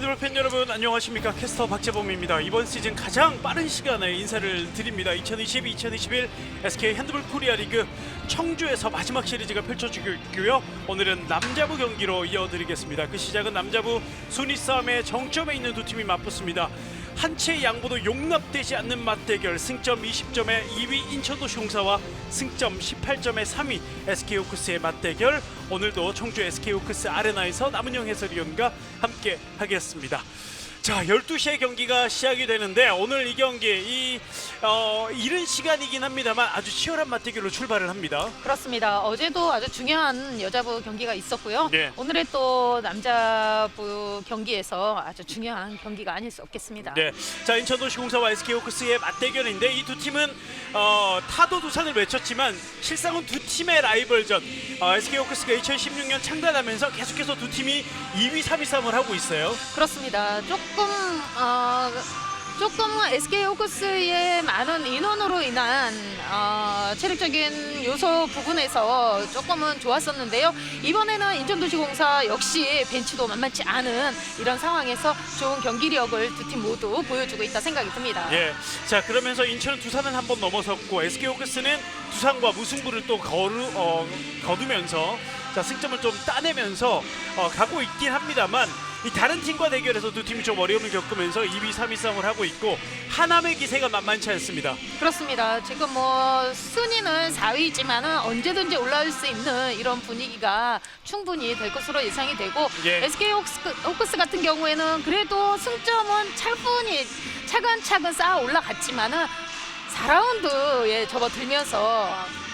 핸드볼 팬 여러분 안녕하십니까. 캐스터 박재범입니다. 이번 시즌 가장 빠른 시간에 인사를 드립니다. 2020-2021 SK 핸드볼 코리아 리그 청주에서 마지막 시리즈가 펼쳐지고 있고요. 오늘은 남자부 경기로 이어드리겠습니다. 그 시작은 남자부 순위 싸움의 정점에 있는 두 팀이 맞붙습니다. 한 채의 양보도 용납되지 않는 맞대결, 승점 20점의 2위 인천도시공사와 승점 18점의 3위 SK호크스의 맞대결, 오늘도 청주 SK호크스 아레나에서 남은영 해설위원과 함께 하겠습니다. 자, 12시에 경기가 시작이 되는데 오늘 이 경기 이른 시간이긴 합니다만 아주 치열한 맞대결로 출발을 합니다. 그렇습니다. 어제도 아주 중요한 여자부 경기가 있었고요. 네. 오늘의 또 남자부 경기에서 아주 중요한 경기가 아닐 수 없겠습니다. 네, 자, 인천도시공사와 SK호크스의 맞대결인데 이 두 팀은 타도 두산을 외쳤지만 실상은 두 팀의 라이벌전. SK호크스가 2016년 창단하면서 계속해서 두 팀이 2위, 3위 싸움을 하고 있어요. 그렇습니다. 조금 SK호크스의 많은 인원으로 인한 체력적인 요소 부분에서 조금은 좋았었는데요. 이번에는 인천도시공사 역시 벤치도 만만치 않은 이런 상황에서 좋은 경기력을 두 팀 모두 보여주고 있다 생각이 듭니다. 예, 자, 그러면서 인천은 두산은 한번 넘어섰고 SK호크스는 두산과 무승부를 또 거두면서 자, 승점을 좀 따내면서 가고 있긴 합니다만 이 다른 팀과 대결해서 두 팀이 좀 어려움을 겪으면서 2위, 3위 싸움을 하고 있고 하남의 기세가 만만치 않습니다. 그렇습니다. 지금 뭐 순위는 4위지만은 언제든지 올라올 수 있는 이런 분위기가 충분히 될 것으로 예상이 되고, 예. SK호크스 같은 경우에는 그래도 승점은 차근차근 쌓아 올라갔지만은 4라운드에 접어들면서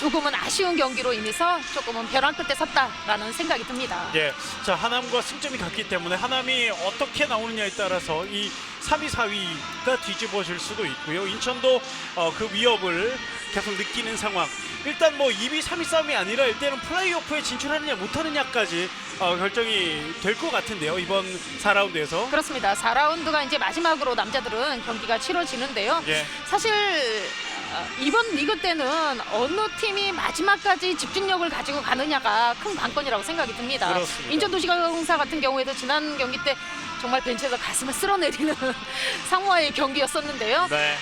조금은 아쉬운 경기로 인해서 조금은 벼랑 끝에 섰다라는 생각이 듭니다. 예, 자, 하남과 승점이 같기 때문에 하남이 어떻게 나오느냐에 따라서 이 3위, 4위가 뒤집어질 수도 있고요. 인천도 그 위협을 계속 느끼는 상황. 일단 뭐 2위, 3위 싸움이 아니라 일단은 플레이오프에 진출하느냐 못하느냐까지 결정이 될 것 같은데요. 이번 4라운드에서. 그렇습니다. 4라운드가 이제 마지막으로 남자들은 경기가 치러지는데요. 예. 사실 이번 리그 때는 어느 팀이 마지막까지 집중력을 가지고 가느냐가 큰 관건이라고 생각이 듭니다. 그렇습니다. 인천도시공사 같은 경우에도 지난 경기 때 정말 벤치에서 가슴을 쓸어내리는 상황의 경기였었는데요. 네.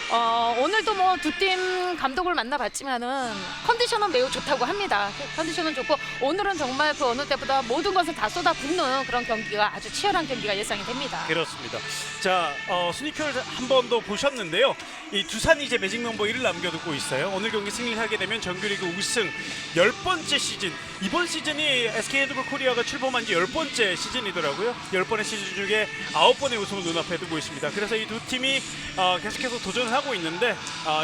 오늘도 뭐 두 팀 감독을 만나봤지만은 컨디션은 매우 좋다고 합니다. 컨디션은 좋고 오늘은 정말 그 어느 때보다 모든 것을 다 쏟아붓는 그런 경기가 아주 치열한 경기가 예상이 됩니다. 그렇습니다. 자, 순위표를 한 번 더 보셨는데요. 이 두산이 이제 매직 넘버 1을 남겨두고 있어요. 오늘 경기 승리를 하게 되면 정규리그 우승 10번째 시즌. 이번 시즌이 SK 핸드볼 코리아가 출범한 지 10번째 시즌이더라고요. 10번의 시즌 중에 9번의 우승을 눈앞에 두고 있습니다. 그래서 이 두 팀이 계속해서 도전을 하고 있는데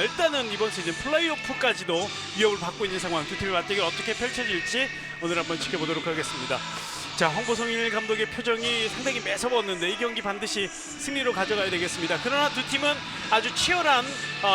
일단은 이번 시즌 플레이오프까지도 위협을 받고 있는 상황. 두 팀의 맞대결 어떻게 펼쳐질지 오늘 한번 지켜보도록 하겠습니다. 자, 홍보성일 감독의 표정이 상당히 매서웠는데 이 경기 반드시 승리로 가져가야 되겠습니다. 그러나 두 팀은 아주 치열한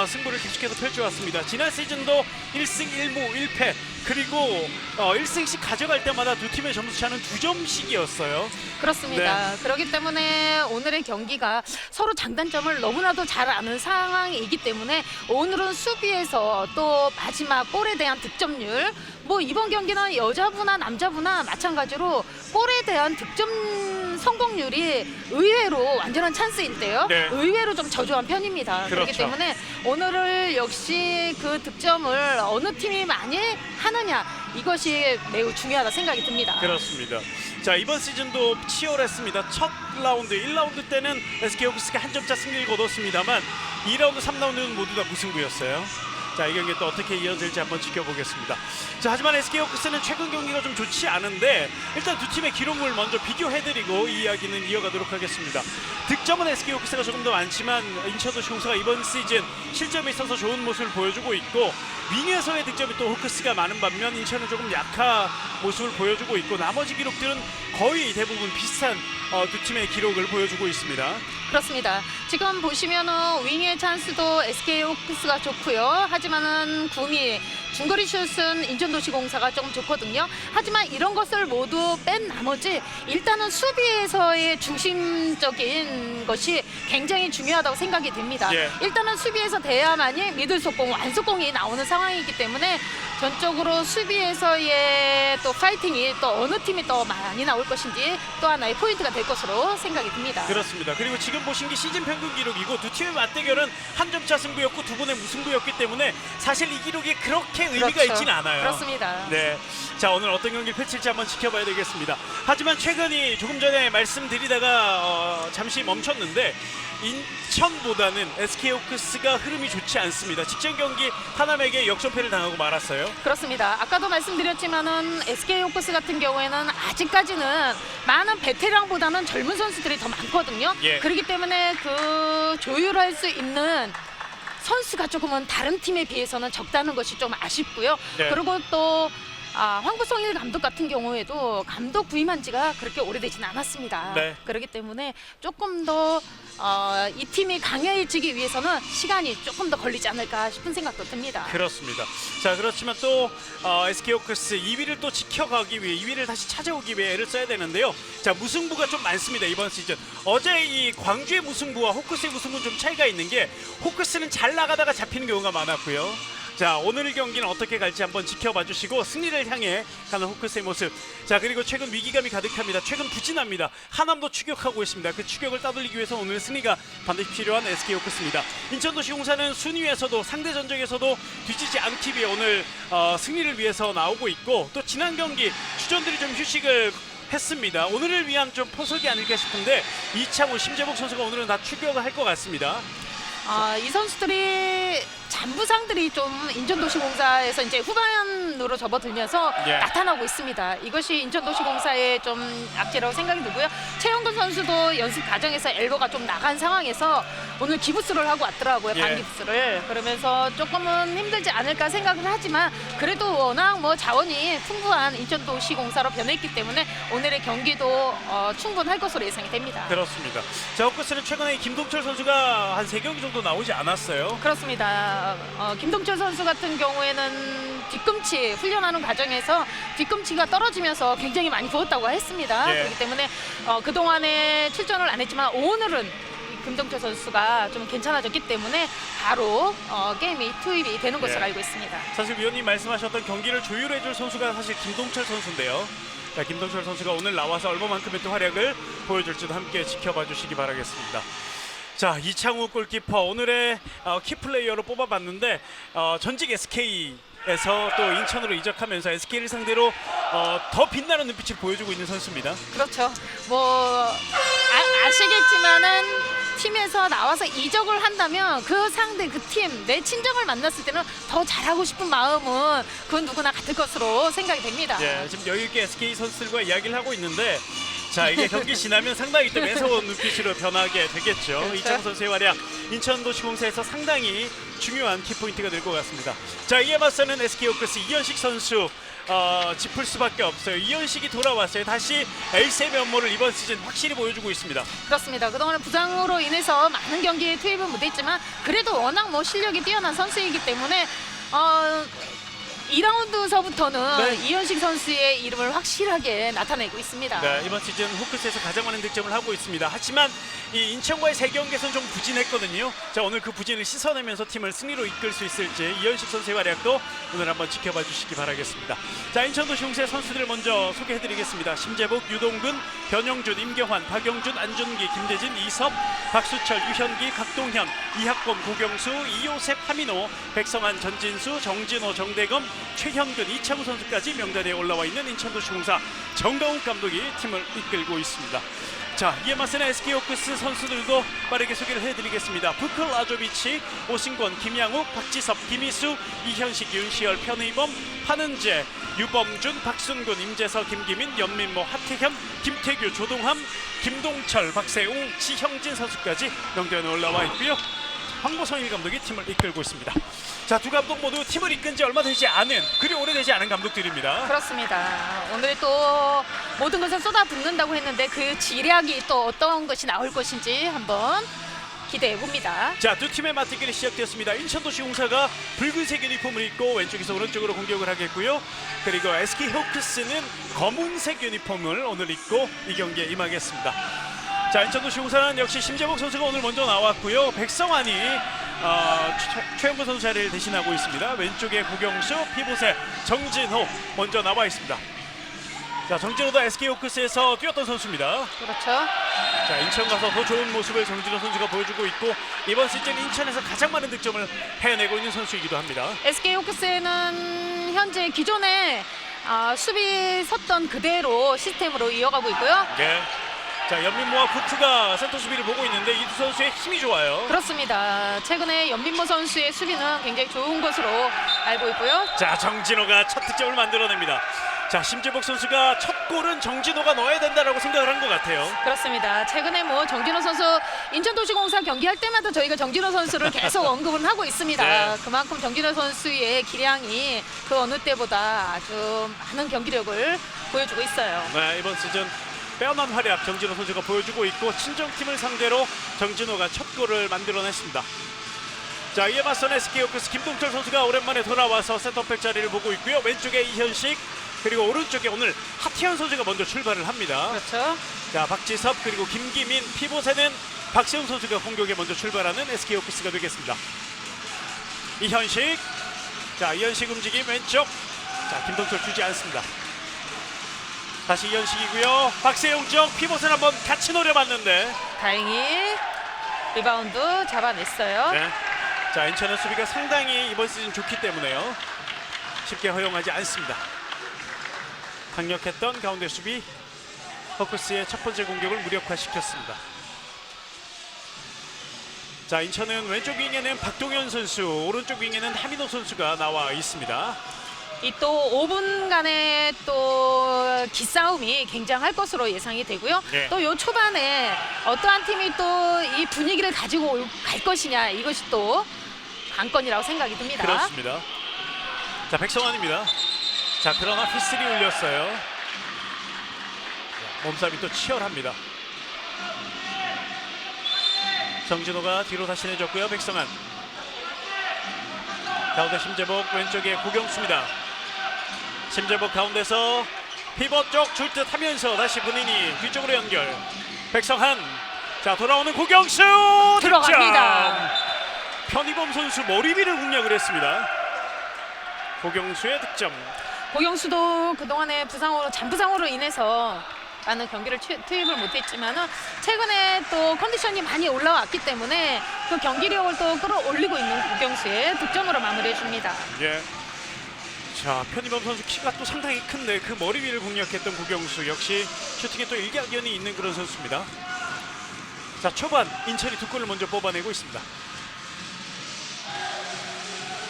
승부를 계속해서 펼쳐왔습니다. 지난 시즌도 1승 1무 1패 그리고 1승씩 가져갈 때마다 두 팀의 점수차는 2점씩이었어요. 그렇습니다. 네. 그렇기 때문에 오늘의 경기가 서로 장단점을 너무나도 잘 아는 상황이기 때문에 오늘은 수비에서 또 마지막 골에 대한 득점률, 뭐 이번 경기는 여자부나 남자부나 마찬가지로 골에 대한 득점 성공률이 의외로 완전한 찬스일 때요. 네. 의외로 좀 저조한 편입니다. 그렇죠. 그렇기 때문에 오늘을 역시 그 득점을 어느 팀이 많이 하느냐, 이것이 매우 중요하다 생각이 듭니다. 그렇습니다. 자, 이번 시즌도 치열했습니다. 첫 라운드 1라운드 때는 SK호크스가 한 점차 승리를 거뒀습니다만 2라운드 3라운드는 모두 다 무승부였어요. 자, 이 경기 또 어떻게 이어질지 한번 지켜보겠습니다. 자, 하지만 SK호크스는 최근 경기가 좀 좋지 않은데 일단 두 팀의 기록을 먼저 비교해드리고 이 이야기는 이어가도록 하겠습니다. 득점은 SK호크스가 조금 더 많지만 인천도시공사가 이번 시즌 실점에 있어서 좋은 모습을 보여주고 있고 윙에서의 득점이 또 호크스가 많은 반면 인천은 조금 약한 모습을 보여주고 있고 나머지 기록들은 거의 대부분 비슷한 두 팀의 기록을 보여주고 있습니다. 그렇습니다. 지금 보시면은 윙의 찬스도 SK호크스가 좋고요. 하지만은 구미 중거리 슛은 인천도시공사가 조금 좋거든요. 하지만 이런 것을 모두 뺀 나머지 일단은 수비에서의 중심적인 것이 굉장히 중요하다고 생각이 됩니다. 예. 일단은 수비에서 돼야만이 미들 속공, 완속공이 나오는 상황이기 때문에 전적으로 수비에서의 또 파이팅이 또 어느 팀이 더 많이 나올 것인지 또 하나의 포인트가 될 것으로 생각이 듭니다. 그렇습니다. 그리고 지금 보신 게 시즌 평균 기록이고 두 팀의 맞대결은 한 점차 승부였고 두 번의 무승부였기 때문에 사실 이 기록이 그렇게 의미가 그렇죠. 있지는 않아요. 그렇습니다. 네. 자, 오늘 어떤 경기를 펼칠지 한번 지켜봐야 되겠습니다. 하지만 최근이 조금 전에 말씀드리다가 잠시 멈췄는데 인천보다는 SK 호크스가 흐름이 좋지 않습니다. 직전 경기 하남에게 역전패를 당하고 말았어요. 그렇습니다. 아까도 말씀드렸지만은 SK 호크스 같은 경우에는 아직까지는 많은 베테랑보다는 젊은 선수들이 더 많거든요. 예. 그렇기 때문에 그 조율할 수 있는 선수가 조금은 다른 팀에 비해서는 적다는 것이 좀 아쉽고요. 네. 그리고 또 황구성일 감독 같은 경우에도 감독 부임한 지가 그렇게 오래되지는 않았습니다. 네. 그렇기 때문에 조금 더 이 팀이 강해지기 위해서는 시간이 조금 더 걸리지 않을까 싶은 생각도 듭니다. 그렇습니다. 자, 그렇지만 또 SK 호크스 2위를 또 지켜가기 위해 2위를 다시 찾아오기 위해 애를 써야 되는데요. 자, 무승부가 좀 많습니다. 이번 시즌. 어제 이 광주의 무승부와 호크스의 무승부는 좀 차이가 있는 게 호크스는 잘 나가다가 잡히는 경우가 많았고요. 자, 오늘 경기는 어떻게 갈지 한번 지켜봐 주시고 승리를 향해 가는 호크스의 모습. 자, 그리고 최근 위기감이 가득합니다. 최근 부진합니다. 하남도 추격하고 있습니다. 그 추격을 따돌리기 위해서 오늘 승리가 반드시 필요한 SK 호크스입니다. 인천도시공사는 순위에서도 상대 전적에서도 뒤지지 않기 위해 오늘 승리를 위해서 나오고 있고 또 지난 경기 주전들이 좀 휴식을 했습니다. 오늘을 위한 좀 포석이 아닐까 싶은데 이창호, 심재복 선수가 오늘은 다 추격을 할 것 같습니다. 이 선수들이 잔부상들이 좀 인천도시공사에서 이제 후반으로 접어들면서 예. 나타나고 있습니다. 이것이 인천도시공사의 좀 악재라고 생각이 들고요. 최영근 선수도 연습 과정에서 엘보가 좀 나간 상황에서 오늘 기부스를 하고 왔더라고요. 예. 반기부스를. 그러면서 조금은 힘들지 않을까 생각을 하지만 그래도 워낙 뭐 자원이 풍부한 인천도시공사로 변했기 때문에 오늘의 경기도 충분할 것으로 예상이 됩니다. 그렇습니다. 자, 호크스는 최근에 김동철 선수가 한 3경기 정도 나오지 않았어요. 그렇습니다. 김동철 선수 같은 경우에는 뒤꿈치 훈련하는 과정에서 뒤꿈치가 떨어지면서 굉장히 많이 부었다고 했습니다. 예. 그렇기 때문에 그동안에 출전을 안 했지만 오늘은 이 김동철 선수가 좀 괜찮아졌기 때문에 바로 게임이 투입이 되는 것으로 예. 알고 있습니다. 사실 위원님 말씀하셨던 경기를 조율해줄 선수가 사실 김동철 선수인데요. 자, 김동철 선수가 오늘 나와서 얼마만큼의 또 활약을 보여줄지도 함께 지켜봐 주시기 바라겠습니다. 자, 이창우 골키퍼 오늘의 키플레이어로 뽑아봤는데 전직 SK에서 또 인천으로 이적하면서 SK를 상대로 더 빛나는 눈빛을 보여주고 있는 선수입니다. 그렇죠. 뭐 아시겠지만은 팀에서 나와서 이적을 한다면 그 상대 그 팀 내 친정을 만났을 때는 더 잘하고 싶은 마음은 그건 누구나 같을 것으로 생각이 됩니다. 예, 지금 여유 있게 SK 선수들과 이야기를 하고 있는데 자, 이게 경기 지나면 상당히 또 매서운 눈빛으로 변하게 되겠죠. 그렇죠. 이창호 선수의 활약 인천도시공사에서 상당히 중요한 키포인트가 될 것 같습니다. 자, 이에 맞서는 SK 호크스 이현식 선수 짚을 수밖에 없어요. 이현식이 돌아왔어요. 다시 에이스의 면모를 이번 시즌 확실히 보여주고 있습니다. 그렇습니다. 그동안 부상으로 인해서 많은 경기에 투입은 못했지만 그래도 워낙 뭐 실력이 뛰어난 선수이기 때문에 2라운드서부터는 네. 이현식 선수의 이름을 확실하게 나타내고 있습니다. 네, 이번 시즌 호크스에서 가장 많은 득점을 하고 있습니다. 하지만 이 인천과의 3경기에서는 좀 부진했거든요. 자, 오늘 그 부진을 씻어내면서 팀을 승리로 이끌 수 있을지 이현식 선수의 활약도 오늘 한번 지켜봐 주시기 바라겠습니다. 자, 인천도시공사의 선수들을 먼저 소개해드리겠습니다. 심재복, 유동근, 변영준, 임경환, 박영준, 안준기, 김대진, 이섭, 박수철, 유현기, 각동현, 이학범, 고경수, 이요셉, 하민호, 백성환, 전진수, 정진호, 정대검, 최현근, 이창우 선수까지 명단에 올라와 있는 인천도시공사 정가훈 감독이 팀을 이끌고 있습니다. 자, 이에 맞서는 SK 호크스 선수들도 빠르게 소개를 해드리겠습니다. 부클 아조비치, 오승권, 김양욱, 박지섭, 김희수, 이현식, 윤시열, 편의범, 한은재, 유범준, 박순근, 임재서, 김기민, 연민모, 하태현, 김태규, 조동함, 김동철, 박세웅, 지형진 선수까지 명단에 올라와 있고요. 황보성일 감독이 팀을 이끌고 있습니다. 자, 두 감독 모두 팀을 이끈 지 얼마 되지 않은, 그리 오래되지 않은 감독들입니다. 그렇습니다. 오늘 또 모든 것을 쏟아붓는다고 했는데 그 지략이 또 어떤 것이 나올 것인지 한번 기대해 봅니다. 자, 두 팀의 맞대결이 시작되었습니다. 인천도시공사가 붉은색 유니폼을 입고 왼쪽에서 오른쪽으로 공격을 하겠고요. 그리고 SK 호크스는 검은색 유니폼을 오늘 입고 이 경기에 임하겠습니다. 자, 인천도시공사는 역시 심재복 선수가 오늘 먼저 나왔고요. 백성환이 최영구 선수 자리를 대신하고 있습니다. 왼쪽에 고경수, 피보세, 정진호 먼저 나와 있습니다. 자, 정진호도 SK 호크스에서 뛰었던 선수입니다. 그렇죠. 자, 인천 가서 더 좋은 모습을 정진호 선수가 보여주고 있고 이번 시즌 인천에서 가장 많은 득점을 해내고 있는 선수이기도 합니다. SK 호크스는 현재 기존에 수비 섰던 그대로 시스템으로 이어가고 있고요. 네. 자, 연민모와 부프가 센터 수비를 보고 있는데 이 두 선수의 힘이 좋아요. 그렇습니다. 최근에 연민모 선수의 수비는 굉장히 좋은 것으로 알고 있고요. 자, 정진호가 첫 득점을 만들어냅니다. 자, 심재복 선수가 첫 골은 정진호가 넣어야 된다라고 생각을 한 것 같아요. 그렇습니다. 최근에 뭐 정진호 선수 인천도시공사 경기할 때마다 저희가 정진호 선수를 계속 언급은 하고 있습니다. 네. 그만큼 정진호 선수의 기량이 그 어느 때보다 아주 많은 경기력을 보여주고 있어요. 네, 이번 시즌 빼어난 활약 정진호 선수가 보여주고 있고 친정팀을 상대로 정진호가 첫 골을 만들어냈습니다. 자, 이에 맞선 SK 호크스 김동철 선수가 오랜만에 돌아와서 센터백 자리를 보고 있고요. 왼쪽에 이현식 그리고 오른쪽에 오늘 하태현 선수가 먼저 출발을 합니다. 그렇죠. 자, 박지섭 그리고 김기민, 피보세는 박세웅 선수가 공격에 먼저 출발하는 SK 호크스가 되겠습니다. 이현식, 자, 이현식 움직임 왼쪽. 자, 김동철 주지 않습니다. 다시 이현식이고요. 박세웅 쪽 피보세는 한번 같이 노려봤는데 다행히 리바운드 잡아냈어요. 네. 자, 인천의 수비가 상당히 이번 시즌 좋기 때문에요. 쉽게 허용하지 않습니다. 강력했던 가운데 수비 호크스의 첫 번째 공격을 무력화시켰습니다. 자, 인천은 왼쪽 윙에는 박동현 선수, 오른쪽 윙에는 하민호 선수가 나와 있습니다. 이 또 5분간의 또 기싸움이 굉장할 것으로 예상이 되고요. 네. 또 요 초반에 어떠한 팀이 또 이 분위기를 가지고 갈 것이냐, 이것이 또 관건이라고 생각이 듭니다. 그렇습니다. 자, 백성환입니다. 자, 그러나 휘슬이 울렸어요. 몸싸움이 또 치열합니다. 정진호가 뒤로 다시 내줬고요. 백성환 가운데 심재복, 왼쪽에 고경수입니다. 심재복 가운데서 피벗 쪽 줄 듯 하면서 다시 본인이 뒤쪽으로 연결. 백성환, 자, 돌아오는 고경수 들어갑니다. 득점! 편의범 선수 머리 위를 공략을 했습니다. 고경수의 득점. 고경수도 그동안에 잔부상으로 인해서 많은 경기를 투입을 못했지만은 최근에 또 컨디션이 많이 올라왔기 때문에 그 경기력을 또 끌어올리고 있는 고경수의 득점으로 마무리해줍니다. 예. 자, 편의범 선수 키가 또 상당히 큰데 그 머리 위를 공략했던 고경수 역시 슈팅에 또 일격견이 있는 그런 선수입니다. 자, 초반 인천이 두 골을 먼저 뽑아내고 있습니다.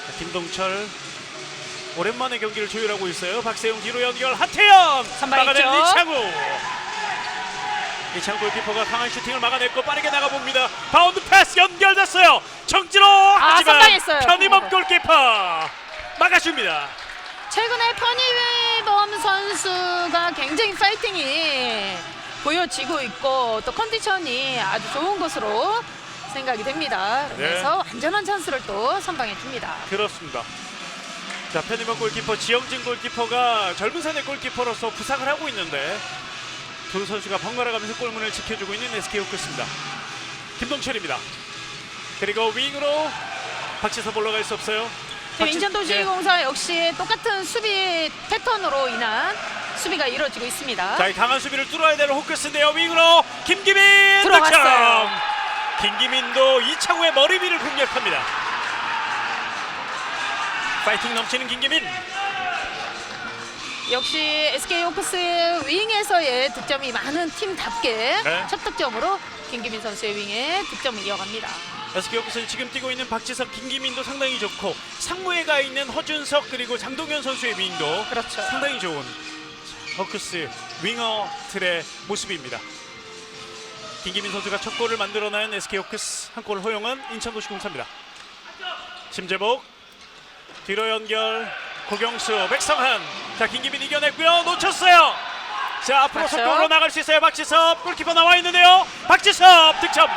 자, 김동철 오랜만에 경기를 조율하고 있어요. 박세웅 뒤로 연결, 하태현 선방했죠. 막아낸 이창구 골키퍼가 강한 슈팅을 막아냈고 빠르게 나가봅니다. 바운드 패스 연결됐어요. 정진호, 하지만 선방했어요. 편의범 골키퍼 막아줍니다. 최근에 편의범 선수가 굉장히 파이팅이 보여지고 있고 또 컨디션이 아주 좋은 것으로 생각이 됩니다. 그래서 완전한 찬스를 또 선방해 줍니다. 그렇습니다. 자, 편의범 골키퍼 지영진 골키퍼가 젊은 세대 골키퍼로서 부상을 하고 있는데 두 선수가 번갈아 가면서 골문을 지켜주고 있는 SK 호크스입니다. 김동철입니다. 그리고 윙으로 박지섭 올라갈 수 없어요. 인천도시공사 역시 똑같은 수비 패턴으로 인한 수비가 이루어지고 있습니다. 자, 이 강한 수비를 뚫어야 되는 호크스인데요. 윙으로 김기민 들어갔어요. 득점! 김기민도 이창우의 머리 위를 공략합니다. 파이팅 넘치는 김기민. 역시 SK 호크스 윙에서의 득점이 많은 팀답게 네. 첫 득점으로 김기민 선수의 윙에 득점을 이어갑니다. SK 호크스는 지금 뛰고 있는 박지섭, 김기민도 상당히 좋고 상무에 가 있는 허준석 그리고 장동현 선수의 윙도 그렇죠. 상당히 좋은 호크스 윙어들의 모습입니다. 김기민 선수가 첫 골을 만들어낸 SK 호크스, 한 골을 허용한 인천도시공사입니다. 심재복 뒤로 연결, 고경수, 백성한. 자, 김기민 이겨냈고요. 놓쳤어요. 자, 앞으로 맞죠? 속도로 나갈 수 있어요. 박지섭 골키퍼 나와 있는데요. 박지섭 득점.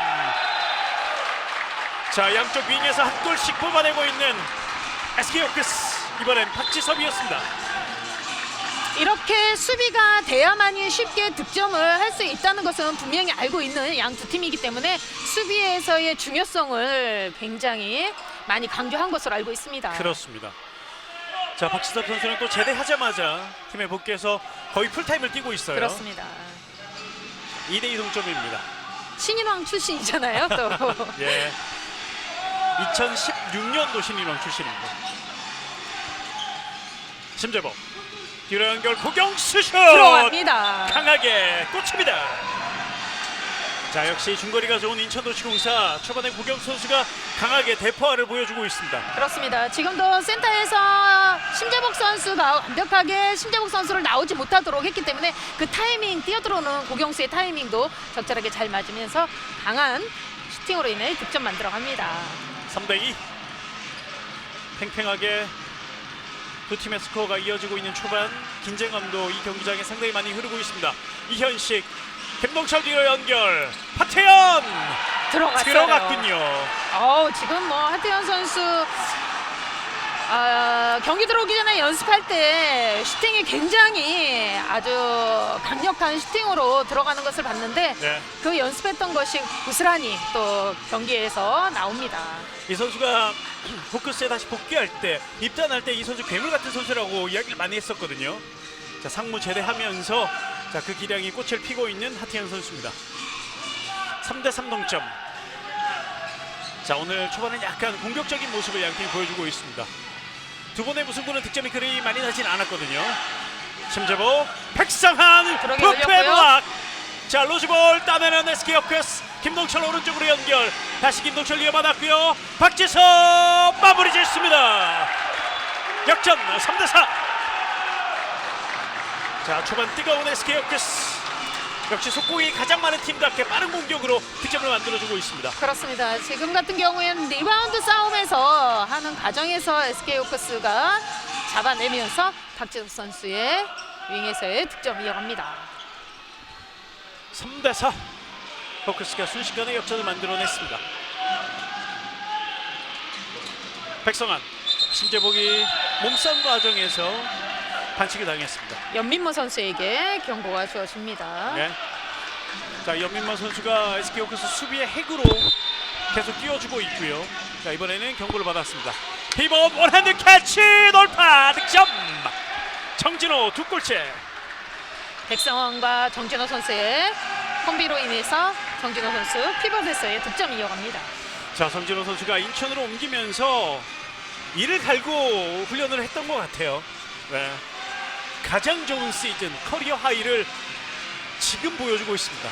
자, 양쪽 윙에서 한 골씩 뽑아내고 있는 SK 호크스. 이번엔 박지섭이었습니다. 이렇게 수비가 돼야만이 쉽게 득점을 할 수 있다는 것은 분명히 알고 있는 양 두 팀이기 때문에 수비에서의 중요성을 굉장히 많이 강조한 것으로 알고 있습니다. 그렇습니다. 자, 박지섭 선수는 또 제대하자마자 팀에 복귀해서 거의 풀타임을 뛰고 있어요. 그렇습니다. 2대2 동점입니다. 신인왕 출신이잖아요. 또 예. 2016년도 신인왕 출신입니다. 심재범 뒤로 연결 고경수 슛 들어갑니다. 강하게 꽂힙니다. 자, 역시 중거리가 좋은 인천도시공사. 초반에 고경수 선수가 강하게 대포화를 보여주고 있습니다. 그렇습니다. 지금도 센터에서 심재복 선수가 완벽하게 심재복 선수를 나오지 못하도록 했기 때문에 그 타이밍, 뛰어들어오는 고경수의 타이밍도 적절하게 잘 맞으면서 강한 슈팅으로 인해 득점 만들어갑니다. 3대2 팽팽하게 두 팀의 스코어가 이어지고 있는 초반. 긴장감도 이 경기장에 상당히 많이 흐르고 있습니다. 이현식, 김동철 뒤로 연결. 하태현 들어갔어요. 들어갔군요. 지금 뭐 하태현 선수 경기 들어오기 전에 연습할 때 슈팅이 굉장히 아주 강력한 슈팅으로 들어가는 것을 봤는데 네. 그 연습했던 것이 고스란히 또 경기에서 나옵니다. 이 선수가 호크스에 다시 복귀할 때, 입단할 때 이 선수 괴물 같은 선수라고 이야기를 많이 했었거든요. 자, 상무 제대하면서 자, 그 기량이 꽃을 피고 있는 하태현 선수입니다. 3대3 동점. 자, 오늘 초반에 약간 공격적인 모습을 양팀이 보여주고 있습니다. 두 번의 무승부는 득점이 그리 많이 나진 않았거든요. 심재보, 백상한, 들어게 부패 열렸고요. 블락. 자, 로즈볼 따내는 SK 호크스. 김동철 오른쪽으로 연결. 다시 김동철 이어받았고요. 박지섭 마무리 짓습니다. 역전 3대4. 자, 초반 뜨거운 SK 호크스. 역시 속공이 가장 많은 팀답게 빠른 공격으로 득점을 만들어주고 있습니다. 그렇습니다. 지금 같은 경우에는 리바운드 싸움에서 하는 과정에서 SK 호크스가 잡아내면서 박지섭 선수의 윙에서의 득점 이어갑니다. 3대4 호크스가 순식간에 역전을 만들어냈습니다. 백성환, 심재복이 몸싸움 과정에서 반칙을 당했습니다. 연민모 선수에게 경고가 주어집니다. 네. 자, 연민만 선수가 SK 호크스 수비의 핵으로 계속 뛰어주고 있고요. 자, 이번에는 경고를 받았습니다. 히범 원핸드 캐치 돌파 득점. 정진호 두 골째. 백성원과 정진호 선수의 콤비로 인해서 정진호 선수 피벗에서의 득점 이어갑니다. 자, 정진호 선수가 인천으로 옮기면서 이를 갈고 훈련을 했던 것 같아요. 네. 가장 좋은 시즌 커리어 하이를 지금 보여주고 있습니다.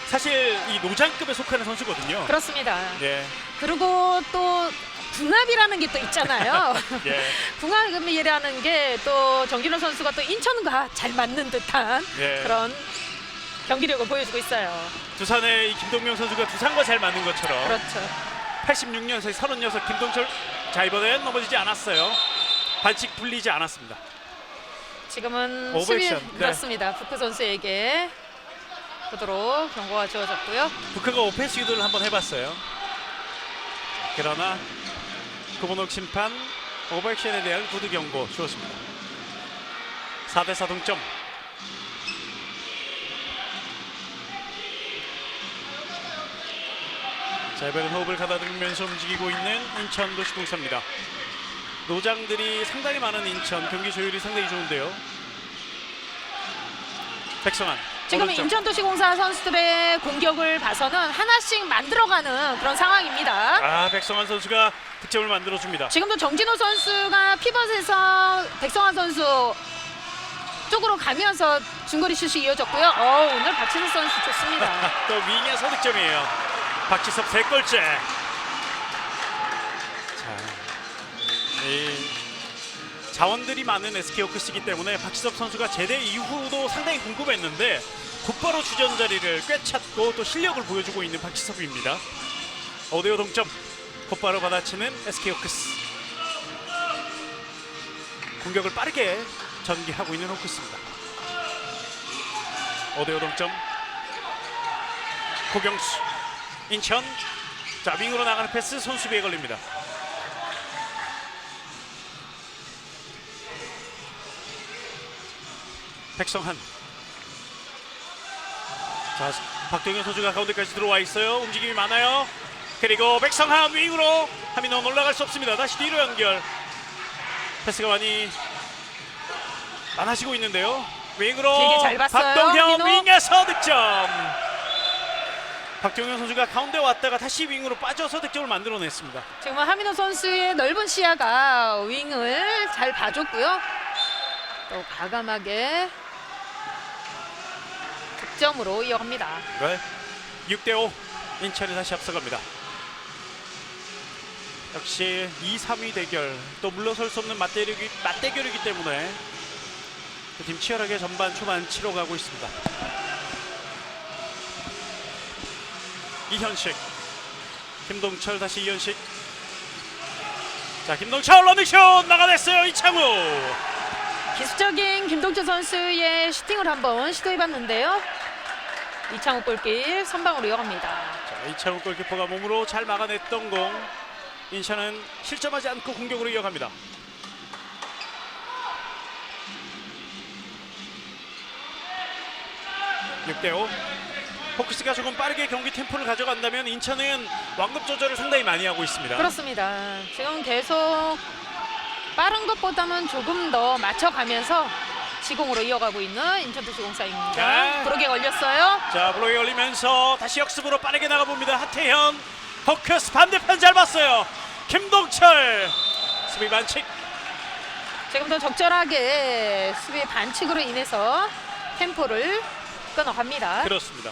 사실 이 노장급에 속하는 선수거든요. 그렇습니다. 예. 그리고 또 궁합이라는 게 또 있잖아요. 예. 궁합이라는 게 또 정진호 선수가 또 인천과 잘 맞는 듯한 예. 그런 경기력을 보여주고 있어요. 두산의 이 김동명 선수가 두산과 잘 맞는 것처럼 그렇죠. 86년생 36 김동철. 자, 이번엔 넘어지지 않았어요. 반칙 불리지 않았습니다. 지금은 오버액션. 수비 네. 그렇습니다. 부크 선수에게 보도록 경고가 주어졌고요. 부크가 오펜스 유도를 한번 해봤어요. 그러나 구본옥 심판 오버액션에 대한 구두 경고 주었습니다. 4대4 동점. 자, 이번엔 호흡을 가다듬으면서 움직이고 있는 인천도시공사입니다. 노장들이 상당히 많은 인천. 경기 조율이 상당히 좋은데요. 백성환 지금 오른쪽. 인천도시공사 선수들의 공격을 봐서는 하나씩 만들어가는 그런 상황입니다. 아, 백성환 선수가 득점을 만들어줍니다. 지금도 정진호 선수가 피벗에서 백성환 선수 쪽으로 가면서 중거리 슛이 이어졌고요. 오늘 박지섭 선수 좋습니다. 또 윙에서 득점이에요. 박지섭 3골째. 자, 이 자원들이 많은 SK 호크스이기 때문에 박지섭 선수가 제대 이후도 상당히 궁금했는데 곧바로 주전 자리를 꿰찼고 또 실력을 보여주고 있는 박지섭입니다. 5대5 동점. 곧바로 받아치는 SK 호크스. 공격을 빠르게 전개하고 있는 호크스입니다. 5대5 동점. 고경수, 인천 자, 윙으로 나가는 패스 손수비에 걸립니다. 백성한. 자, 박동현 선수가 가운데까지 들어와 있어요. 움직임이 많아요. 그리고 백성한 윙으로 하민호는 올라갈 수 없습니다. 다시 뒤로 연결. 패스가 많이 많아지고 있는데요. 윙으로 되게 잘 봤어요, 박동현 하민호. 윙에서 득점. 박동현 선수가 가운데 왔다가 다시 윙으로 빠져서 득점을 만들어냈습니다. 지금 하민호 선수의 넓은 시야가 윙을 잘 봐줬고요. 또 과감하게 득점으로 이어갑니다. 네. 6대5 인천이 다시 앞서갑니다. 역시 2, 3위 대결, 또 물러설 수 없는 맞대결이기 때문에 두 팀 치열하게 전반 초반 치러가고 있습니다. 이현식, 김동철, 다시 이현식. 자, 김동철 러닝슛 막아냈어요. 이창우. 기술적인 김동철 선수의 슈팅을 한번 시도해봤는데요. 이창욱 골길 선방으로 이어갑니다. 자, 이창우 골키퍼가 몸으로 잘 막아냈던 공. 인천은 실점하지 않고 공격으로 이어갑니다. (6대5) 포크스가 조금 빠르게 경기 템포를 가져간다면 인천은 완급 조절을 상당히 많이 하고 있습니다. 그렇습니다. 지금 계속 빠른 것보다는 조금 더 맞춰가면서 지공으로 이어가고 있는 인천도시공사입니다. 네. 브록에 걸렸어요. 자, 블록에 걸리면서 다시 역습으로 빠르게 나가봅니다. 하태현. 포크스 반대편 잘 봤어요. 김동철 수비 반칙. 지금도 적절하게 수비 반칙으로 인해서 템포를 끊어갑니다. 그렇습니다.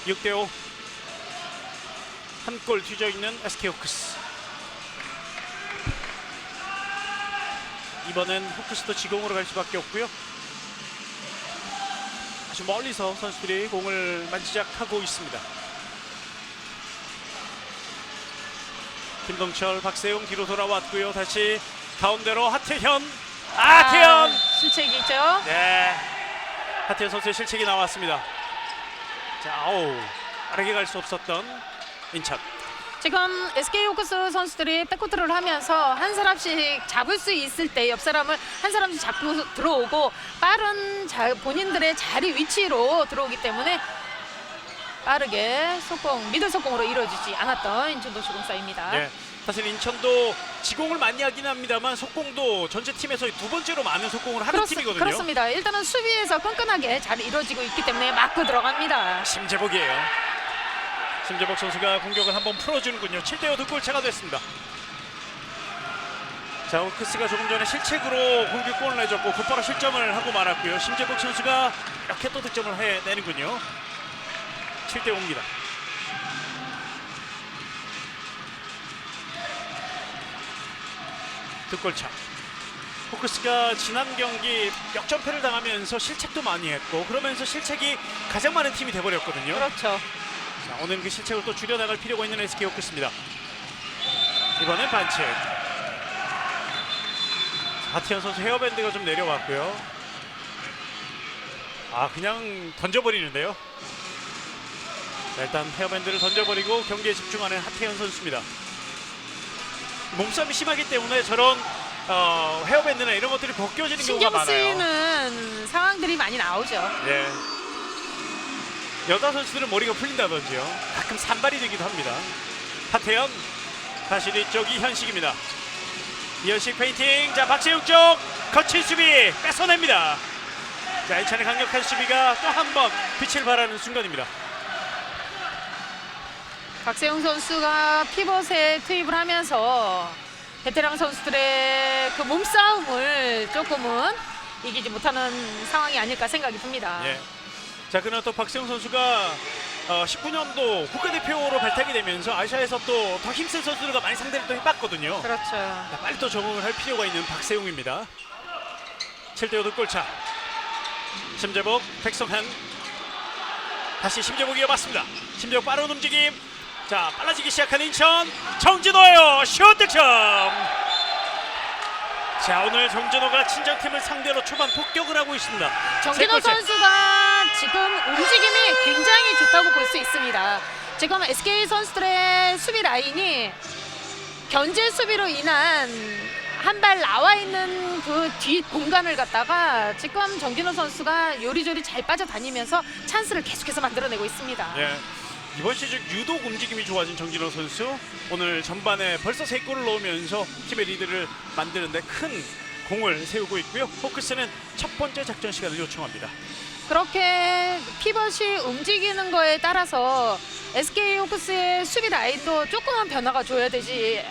6대5 한 골 뒤져있는 SK 호크스. 이번엔 호크스도 지공으로 갈 수밖에 없고요. 아주 멀리서 선수들이 공을 만지작하고 있습니다. 김동철, 박세웅 뒤로 돌아왔고요. 다시 가운데로 하태현. 하태현. 실책이 있죠. 네, 하태현 선수의 실책이 나왔습니다. 자, 빠르게 갈 수 없었던 인천. 지금 SK 호크스 선수들이 백코트를 하면서 한 사람씩 잡을 수 있을 때 옆 사람을 한 사람씩 잡고 들어오고 빠른 본인들의 자리 위치로 들어오기 때문에 빠르게 속공, 미들 속공으로 이루어지지 않았던 인천도시공사입니다. 네, 사실 인천도 지공을 많이 하긴 합니다만 속공도 전체 팀에서 두 번째로 많은 속공을 하는 팀이거든요. 그렇습니다. 일단은 수비에서 끈끈하게 잘 이루어지고 있기 때문에 맞고 들어갑니다. 심재복이에요. 심재복 선수가 공격을 한번 풀어주는군요. 7대5 득골차가 됐습니다. 자, 호크스가 조금 전에 실책으로 공격골을 내줬고 곧바로 실점을 하고 말았고요. 심재복 선수가 이렇게 또 득점을 해내는군요. 7대5입니다. 득골차. 호크스가 지난 경기 역전패를 당하면서 실책도 많이 했고 그러면서 실책이 가장 많은 팀이 돼버렸거든요. 그렇죠. 자, 오늘 그 실책을 또 줄여나갈 필요가 있는 SK 호크스입니다. 이번엔 반칙. 하태현 선수 헤어밴드가 좀 내려왔고요. 그냥 던져버리는데요. 자, 일단 헤어밴드를 던져버리고 경기에 집중하는 하태현 선수입니다. 몸싸움이 심하기 때문에 저런 헤어밴드나 이런 것들이 벗겨지는 경우가 신경 많아요. 쓰이는 상황들이 많이 나오죠. 예. 여자 선수들은 머리가 풀린다든지요. 가끔 산발이 되기도 합니다. 하태현 다시 뒤쪽 이현식입니다. 이현식 페인팅. 자, 박세웅 쪽 거친 수비 뺏어냅니다. 자, 인천의 강력한 수비가 또 한 번 빛을 발하는 순간입니다. 박세웅 선수가 피벗에 투입을 하면서 베테랑 선수들의 그 몸싸움을 조금은 이기지 못하는 상황이 아닐까 생각이 듭니다. 예. 자, 그러나 또 박세웅 선수가 19년도 국가대표로 발탁이 되면서 아시아에서 또 더 힘센 선수들과 많이 상대를 또 해봤거든요. 그렇죠. 자, 빨리 또 적응을 할 필요가 있는 박세웅입니다. 7대5 득골차. 심재복, 백성한. 다시 심재복 이어봤습니다. 심재복 빠른 움직임. 자, 빨라지기 시작한 인천. 정진호예요. 슛 득점. 자, 오늘 정진호가 친정팀을 상대로 초반 폭격을 하고 있습니다. 정진호 선수가 지금 움직임이 굉장히 좋다고 볼 수 있습니다. 지금 SK 선수들의 수비 라인이 견제 수비로 인한 한 발 나와 있는 그 뒷 공간을 갖다가 지금 정진호 선수가 요리조리 잘 빠져다니면서 찬스를 계속해서 만들어내고 있습니다. 예. 이번 시즌 유독 움직임이 좋아진 정진호 선수, 오늘 전반에 벌써 3골을 넣으면서 팀의 리드를 만드는데 큰 공을 세우고 있고요. 호크스는 첫 번째 작전 시간을 요청합니다. 그렇게 피벗이 움직이는 거에 따라서 SK 호크스의 수비 라인도 조금만 변화가 줘야 되지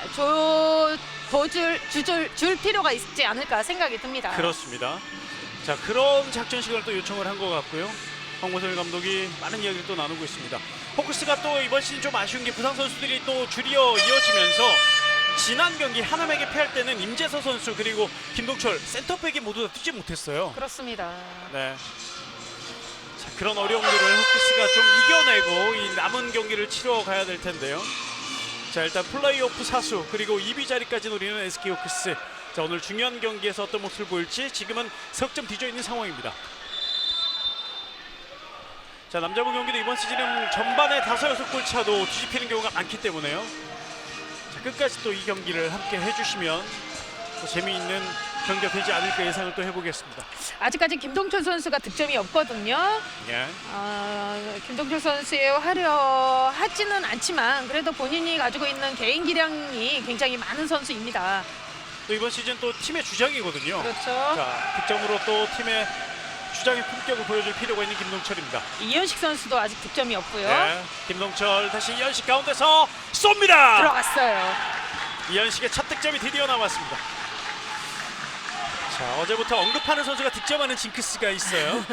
줄 필요가 있지 않을까 생각이 듭니다. 그렇습니다. 자, 그런 작전 시간을 또 요청을 한 것 같고요. 황보설 감독이 많은 이야기를 또 나누고 있습니다. 호크스가 또 이번 시즌 좀 아쉬운 게 부상 선수들이 또 줄이어 이어지면서 지난 경기 하남에게 패할 때는 임재서 선수 그리고 김동철 센터백이 모두 다 뛰지 못했어요. 그렇습니다. 네. 자, 그런 어려움들을 호크스가 좀 이겨내고 이 남은 경기를 치러 가야 될 텐데요. 자, 일단 플레이오프 사수 그리고 2위 자리까지 노리는 SK 호크스. 자, 오늘 중요한 경기에서 어떤 모습을 보일지 지금은 석점 뒤져 있는 상황입니다. 자, 남자부 경기도 이번 시즌은 전반에 5-6골 차도 뒤집히는 경우가 많기 때문에요. 자, 끝까지 또 이 경기를 함께 해주시면 또 재미있는 경기가 되지 않을까 예상을 또 해보겠습니다. 아직까지 김동철 선수가 득점이 없거든요. 예. 김동철 선수의 화려하지는 않지만 그래도 본인이 가지고 있는 개인 기량이 굉장히 많은 선수입니다. 또 이번 시즌 또 팀의 주장이거든요. 그렇죠. 자, 득점으로 또 팀의 주장의 품격을 보여줄 필요가 있는 김동철입니다. 이현식 선수도 아직 득점이 없고요. 네, 김동철 다시 이현식 가운데서 쏩니다. 들어갔어요. 이현식의 첫 득점이 드디어 나왔습니다. 자, 어제부터 언급하는 선수가 득점하는 징크스가 있어요.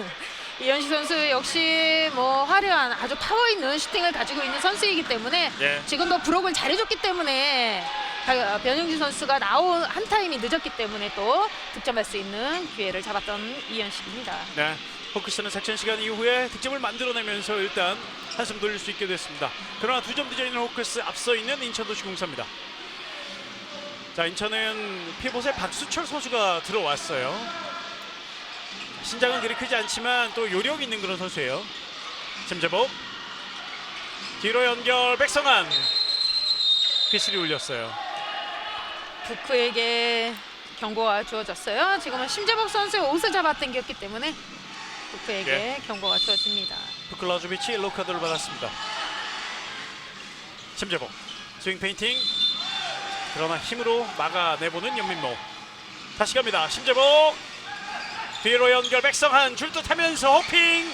이현식 선수 역시 뭐 화려한 아주 파워 있는 슈팅을 가지고 있는 선수이기 때문에 예. 지금도 브록을 잘해줬기 때문에 변영진 선수가 나온 한 타임이 늦었기 때문에 또 득점할 수 있는 기회를 잡았던 이현식입니다. 네, 호크스는 작전 시간 이후에 득점을 만들어내면서 일단 한숨 돌릴 수 있게 됐습니다. 그러나 2점 뒤져 있는 호크스, 앞서 있는 인천도시공사입니다. 자, 인천은 피봇에 박수철 선수가 들어왔어요. 신장은 그리 크지 않지만 또 요령 있는 그런 선수예요. 심재복 뒤로 연결, 백성환 피스리 올렸어요. 부크에게 경고가 주어졌어요. 지금은 심재복 선수의 옷을 잡아 당겼기 때문에 부크에게 예. 경고가 주어집니다. 부클라조비치 옐로우 카드를 받았습니다. 심재복 스윙 페인팅, 그러나 힘으로 막아내보는 연민모. 다시 갑니다. 심재복 뒤로 연결, 백성한 줄듯하면서 호핑.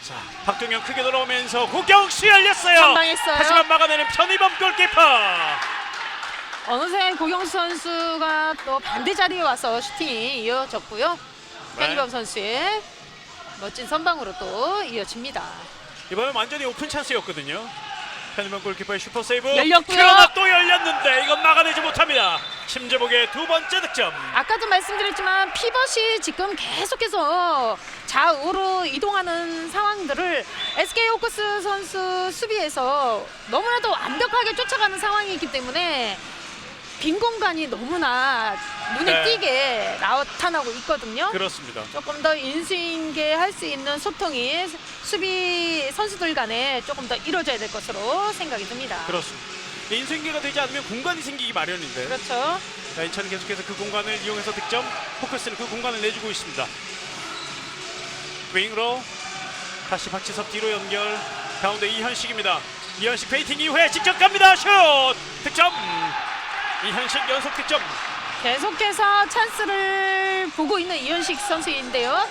자, 박동현 크게 돌아오면서 고경수 열렸어요. 선방했어요. 하지만 막아내는 편의범 골키퍼. 어느새 고경수 선수가 또 반대 자리에 와서 슈팅이 이어졌고요. 편의범 선수의 멋진 선방으로 또 이어집니다. 이번엔 완전히 오픈 찬스였거든요. 편의범 골키퍼의 슈퍼 세이브. 열렸고요. 그러나 또 열렸는데 이건 막아내지 못합니다. 심재복의 두 번째 득점. 아까도 말씀드렸지만 피벗이 지금 계속해서 좌우로 이동하는 상황들을 SK 호크스 선수 수비에서 너무나도 완벽하게 쫓아가는 상황이기 때문에 빈 공간이 너무나 눈에 네. 띄게 나타나고 있거든요. 그렇습니다. 조금 더 인수인계 할 수 있는 소통이 수비 선수들 간에 조금 더 이루어져야 될 것으로 생각이 듭니다. 그렇습니다. 인수인계가 되지 않으면 공간이 생기기 마련인데. 그렇죠. 자, 인천은 계속해서 그 공간을 이용해서 득점, 호크스는 그 공간을 내주고 있습니다. 윙으로 다시 박지섭 뒤로 연결, 가운데 이현식입니다. 이현식 페이팅 이후에 직접 갑니다. 슛! 득점! 이현식 연속 득점. 계속해서 찬스를 보고 있는 이현식 선수인데요.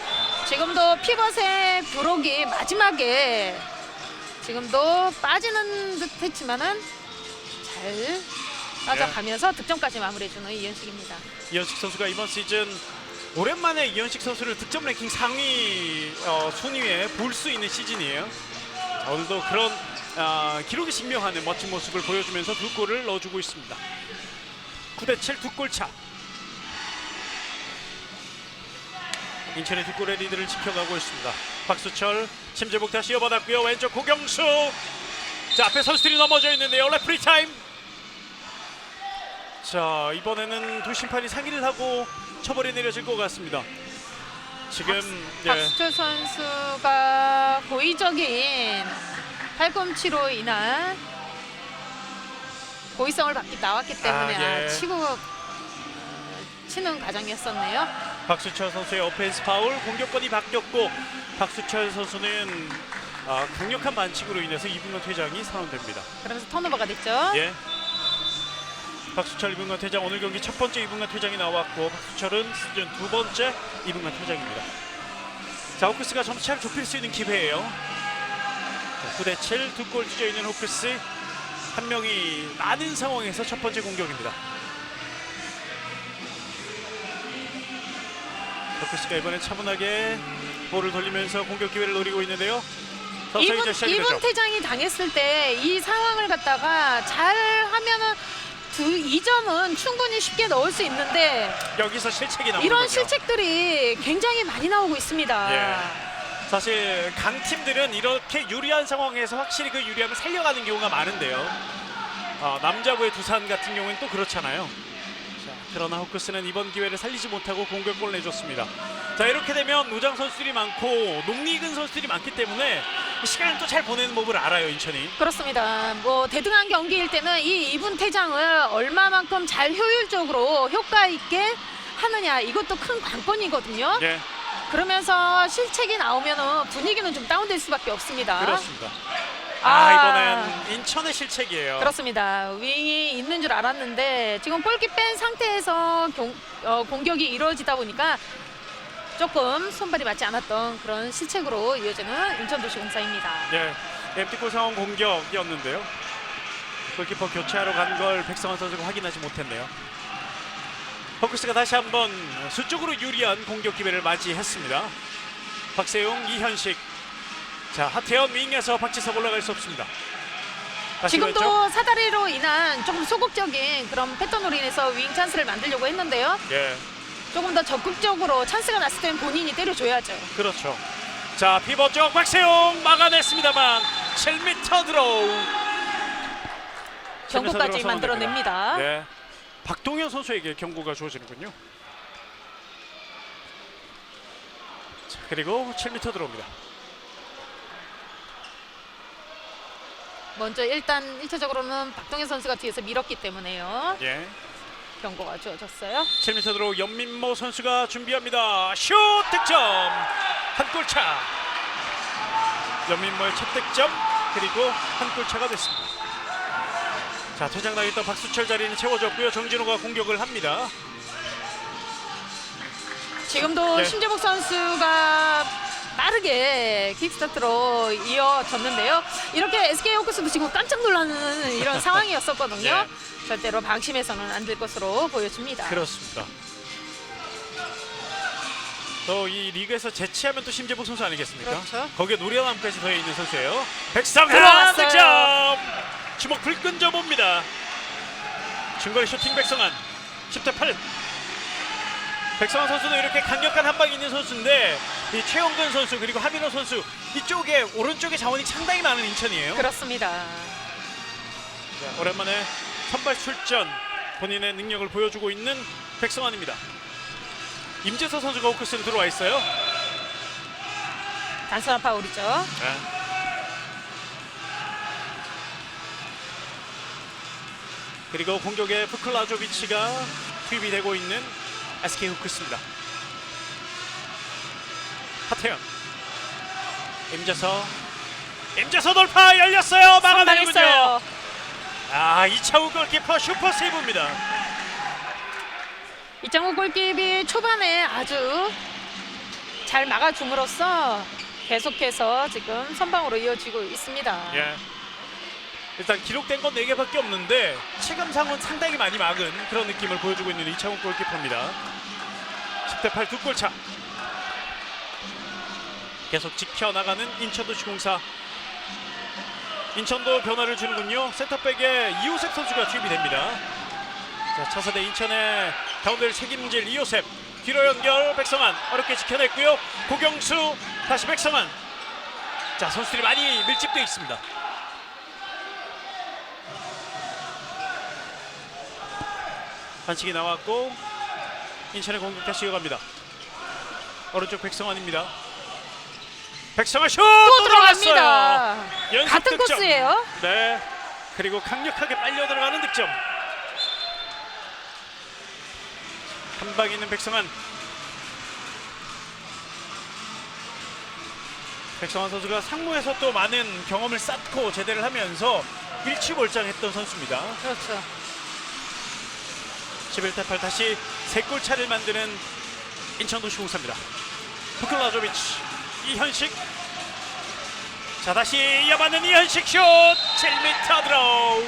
지금도 피벗의 브록이 마지막에 지금도 빠지는 듯 했지만은 잘 빠져가면서 득점까지 마무리해주는 이현식입니다. 이현식 선수가 이번 시즌 오랜만에 이현식 선수를 득점 랭킹 상위 순위에 볼 수 있는 시즌이에요. 자, 오늘도 그런 기록이 증명하는 멋진 모습을 보여주면서 두 골을 넣어주고 있습니다. 9대7 두 골 차. 인천의 두 골의 리드를 지켜가고 있습니다. 박수철, 심재복 다시 이어받았고요. 왼쪽 고경수. 자, 앞에 선수들이 넘어져 있는데요. 레프리 타임. 자, 이번에는 두 심판이 상의를 하고 처벌이 내려질 것 같습니다. 지금 박수철 선수가 고의적인 팔꿈치로 인한 고의성을 나왔기 때문에 예. 치는 과정이었었네요. 박수철 선수의 오펜스 파울, 공격권이 바뀌었고 박수철 선수는 강력한 반칙으로 인해서 2분간 퇴장이 선언됩니다. 그러면서 턴오버가 됐죠. 예. 박수철 2분간 퇴장, 오늘 경기 첫 번째 2분간 퇴장이 나왔고 박수철은 시즌 두 번째 2분간 퇴장입니다. 자, 호크스가 점차를 좁힐 수 있는 기회예요. 9대7 두 골 찢어 있는 호크스, 한 명이 많은 상황에서 첫 번째 공격입니다. 호크스가 이번에 차분하게 볼을 돌리면서 공격 기회를 노리고 있는데요. 서서히 이제 시작이 되죠. 2분 퇴장이 당했을 때 이 상황을 갖다가 잘 하면은 2점은 충분히 쉽게 넣을 수 있는데 여기서 실책이 나오는 이런 거죠. 실책들이 굉장히 많이 나오고 있습니다. 예. 사실 강팀들은 이렇게 유리한 상황에서 확실히 그 유리함을 살려가는 경우가 많은데요. 남자부의 두산 같은 경우는 또 그렇잖아요. 자, 그러나 호크스는 이번 기회를 살리지 못하고 공격골을 내줬습니다. 자, 이렇게 되면 노장 선수들이 많고 농익은 선수들이 많기 때문에 시간을 또 잘 보내는 법을 알아요, 인천이. 그렇습니다. 뭐 대등한 경기일 때는 이 2분 퇴장을 얼마만큼 잘 효율적으로 효과 있게 하느냐, 이것도 큰 관건이거든요. 예, 그러면서 실책이 나오면 분위기는 좀 다운될 수밖에 없습니다. 그렇습니다. 아, 이번엔 인천의 실책이에요. 그렇습니다. 윙이 있는 줄 알았는데 지금 볼키 뺀 상태에서 공격이 이루어지다 보니까 조금 손발이 맞지 않았던 그런 실책으로 이어지는 인천도시공사입니다. 예, 엠티골 상황 공격이었는데요. 골키퍼 교체하러 간 걸 백성환 선수가 확인하지 못했네요. 호크스가 다시 한번 수적으로 유리한 공격 기회를 맞이했습니다. 박세용, 이현식. 자, 하태현 윙에서 박지석 올라갈 수 없습니다. 다시 왼쪽. 지금도 사다리로 인한 조금 소극적인 그런 패턴으로 인해서 윙 찬스를 만들려고 했는데요. 예, 조금 더 적극적으로 찬스가 났을 때는 본인이 때려줘야죠. 그렇죠. 자, 피벗 쪽 박세용 막아냈습니다만 7m 드로우. 경고까지 만들어냅니다. 예, 박동현 선수에게 경고가 주어지는군요. 자, 그리고 7m 들어옵니다. 먼저 일단 1차적으로는 박동현 선수가 뒤에서 밀었기 때문에요. 예, 경고가 주어졌어요. 7m 들어오 연민모 선수가 준비합니다. 슛 득점, 한 골 차. 연민모의 첫 득점, 그리고 한 골 차가 됐습니다. 자, 퇴장당했던 박수철 자리는 채워졌고요. 정진호가 공격을 합니다. 지금도 네. 신재복 선수가 빠르게 킥스타트로 이어졌는데요. 이렇게 SK 호크스도 지금 깜짝 놀라는 이런 상황이었었거든요. 네. 절대로 방심해서는 안 될 것으로 보여집니다. 그렇습니다. 또 이 리그에서 제치하면 또 심재복 선수 아니겠습니까? 그렇죠. 거기에 노련함까지 더해 있는 선수예요. 백성환 들어왔어요. 득점. 주먹 불끈 져봅니다. 중거리 슈팅 백성환 10대8. 백성환 선수도 이렇게 강력한 한방이 있는 선수인데 이 최영근 선수 그리고 하민호 선수 이쪽에 오른쪽에 자원이 상당히 많은 인천이에요. 그렇습니다. 자, 오랜만에 선발 출전 본인의 능력을 보여주고 있는 백성환입니다. 임재서 선수가 호크스로 들어와 있어요. 단순한 파울이죠. 네. 그리고 공격에 프클라조비치가 투입이 되고 있는 SK 호크스입니다. 하태현, 임재서 돌파 열렸어요. 막아내는군요. 선방했어요. 이창우 골키퍼 슈퍼 세이브입니다. 이창호 골키퍼이 초반에 아주 잘 막아줌으로써 계속해서 지금 선방으로 이어지고 있습니다. 예. 일단 기록된 건 4개밖에 없는데 체감상은 상당히 많이 막은 그런 느낌을 보여주고 있는 이창욱 골키퍼입니다. 10대8 두 골 차. 계속 지켜나가는 인천도시공사. 인천도 변화를 주는군요. 센터백에 이호셉 선수가 투입이 됩니다. 자, 차세대 인천의 가운데를 책임질 이호셉. 뒤로 연결 백성환 어렵게 지켜냈고요. 고경수 다시 백성환. 자, 선수들이 많이 밀집되어 있습니다. 반칙이 나왔고 인천의 공격 다시 이어갑니다. 오른쪽 백성환입니다. 백성아 슛! 또 들어갔어요. 들어갑니다. 연속 같은 득점. 코스예요. 네. 그리고 강력하게 빨려 들어가는 득점. 한 방 있는 백성환. 백성환 선수가 상무에서 또 많은 경험을 쌓고 제대를 하면서 일취월장했던 선수입니다. 그렇죠. 11대 8 다시 3골 차를 만드는 인천도시 공사입니다. 부클라조비치, 이현식. 자, 다시 이어받는 이현식 슛! 7m 들어.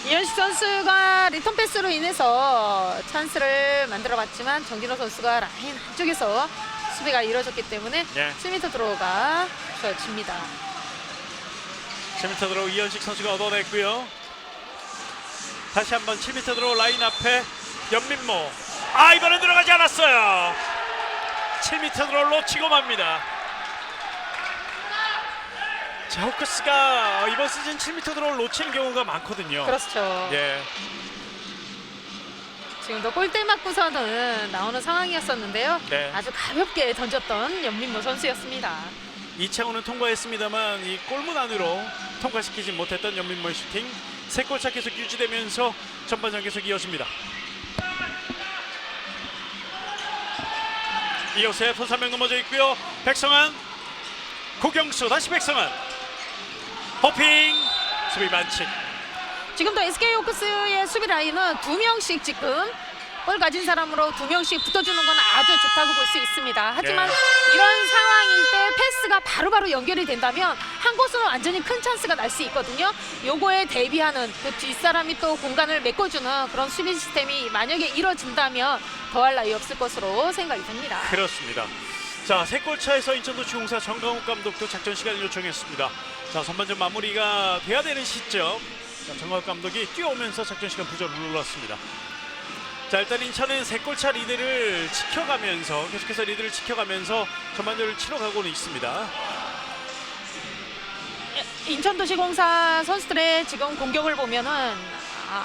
이현식 선수가 리턴 패스로 인해서 찬스를 만들어봤지만 정진호 선수가 라인 한쪽에서 수비가 이루어졌기 때문에 예. 7m 드로우가 져집니다. 7m 들어 이현식 선수가 얻어냈고요. 다시 한번 7m 들어 라인 앞에 연민모. 아, 이번엔 들어가지 않았어요. 7m 들어 놓치고 맙니다. 자, 호크스가 이번 시즌 7m 들어를 놓치는 경우가 많거든요. 그렇죠. 예. 지금도 골대 맞고서는 나오는 상황이었었는데요. 네. 아주 가볍게 던졌던 연민모 선수였습니다. 이창호는 통과했습니다만 이 골문 안으로 통과시키지 못했던 연민모의 슈팅. 3골 차 계속 유지되면서 전반전 계속 이어집니다. 이호셉 손 3명 넘어져 있고요. 백성환, 고경수, 다시 백성환. 호핑, 수비 반칙. 지금도 SK 호크스의 수비 라인은 2명씩 지금 볼 가진 사람으로 2명씩 붙어주는 건 아주 좋다고 볼 수 있습니다. 하지만 네. 이런 상황일 때 패스가 바로바로 연결이 된다면 한 곳으로 완전히 큰 찬스가 날 수 있거든요. 요거에 대비하는 그 뒷사람이 또 공간을 메꿔주는 그런 수비 시스템이 만약에 이루어진다면 더할 나위 없을 것으로 생각이 듭니다. 그렇습니다. 자, 3골 차에서 인천도시공사 정강욱 감독도 작전 시간을 요청했습니다. 자, 전반전 마무리가 돼야 되는 시점. 자, 정강욱 감독이 뛰어오면서 작전 시간 부저를 눌렀습니다. 자, 일단 인천은 3골 차 리드를 지켜가면서 계속해서 리드를 지켜가면서 전반전을 치러가고는 있습니다. 인천도시공사 선수들의 지금 공격을 보면은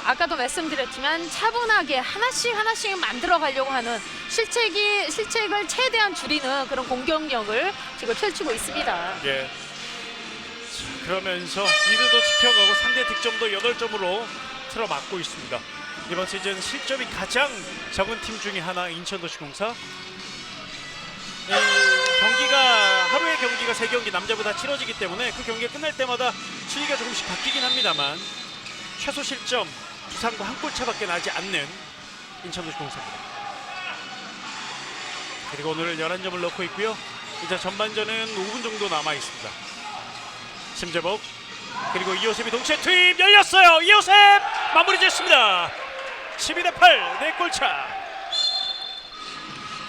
아까도 말씀드렸지만 차분하게 하나씩 만들어 가려고 하는 실책을 최대한 줄이는 그런 공격력을 지금 펼치고 있습니다. 예. 자, 그러면서 리드도 지켜가고 상대 득점도 8점으로 틀어막고 있습니다. 이번 시즌 실점이 가장 적은 팀 중에 하나 인천도시공사. 경기가 하루의 경기가 3경기 남자보다 치러지기 때문에 그 경기가 끝날 때마다 순위가 조금씩 바뀌긴 합니다만 최소 실점 부상과 한 골 차밖에 나지 않는 인천도시공사입니다. 그리고 오늘 11점을 넣고 있고요. 이제 전반전은 5분 정도 남아 있습니다. 심재복 그리고 이호셉이 동시에 투입 열렸어요. 이호셉 마무리 짓습니다. 12대 8 4골 차.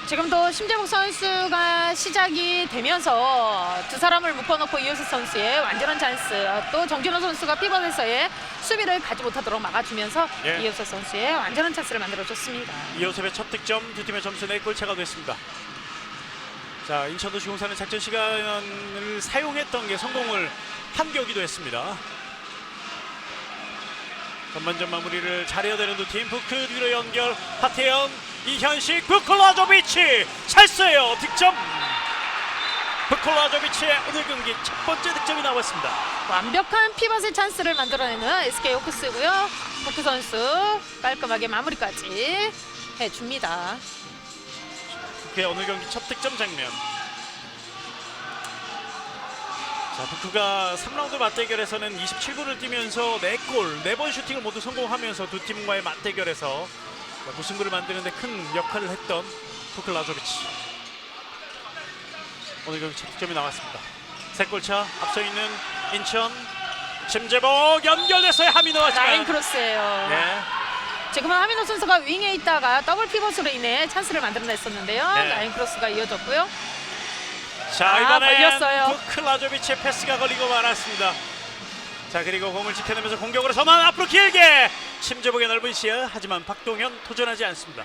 지금도 심재복 선수가 시작이 되면서 두 사람을 묶어놓고 이호셉 선수의 완전한 찬스, 또 정진호 선수가 피벗에서의 수비를 가지 못하도록 막아주면서 예. 이호셉 선수의 완전한 찬스를 만들어줬습니다. 이호셉의 첫 득점, 두 팀의 점수 4골 차가 됐습니다. 자, 인천도시공사는 작전 시간을 사용했던 게 성공을 한 격이도 했습니다. 전반전 마무리를 잘해야 되는 두 팀. 부크 뒤로 연결. 하태현, 이현식, 부클라조비치 찰스예요. 득점. 부클라조비치의 오늘 경기 첫 번째 득점이 나왔습니다. 완벽한 피벗의 찬스를 만들어내는 SK 호크스고요. 부크 선수 깔끔하게 마무리까지 해줍니다. 부크의 오늘 경기 첫 득점 장면. 자, 부크가 3라운드 맞대결에서는 27분을 뛰면서 4골, 4번 슈팅을 모두 성공하면서 두 팀과의 맞대결에서 무승부를 만드는 데 큰 역할을 했던 부클라조비치. 오늘 경기 첫 득점이 나왔습니다. 3골 차 앞서 있는 인천. 심재복 연결됐어요. 하민호와 라인 크로스예요. 네. 지금은 하민호 선수가 윙에 있다가 더블 피벗으로 인해 찬스를 만들어냈었는데요. 네. 라인 크로스가 이어졌고요. 자, 이번엔 걸렸어요. 부클라조비치의 패스가 걸리고 말았습니다. 자, 그리고 공을 지켜내면서 공격으로 선언 앞으로 길게. 심재복의 넓은 시야. 하지만 박동현 도전하지 않습니다.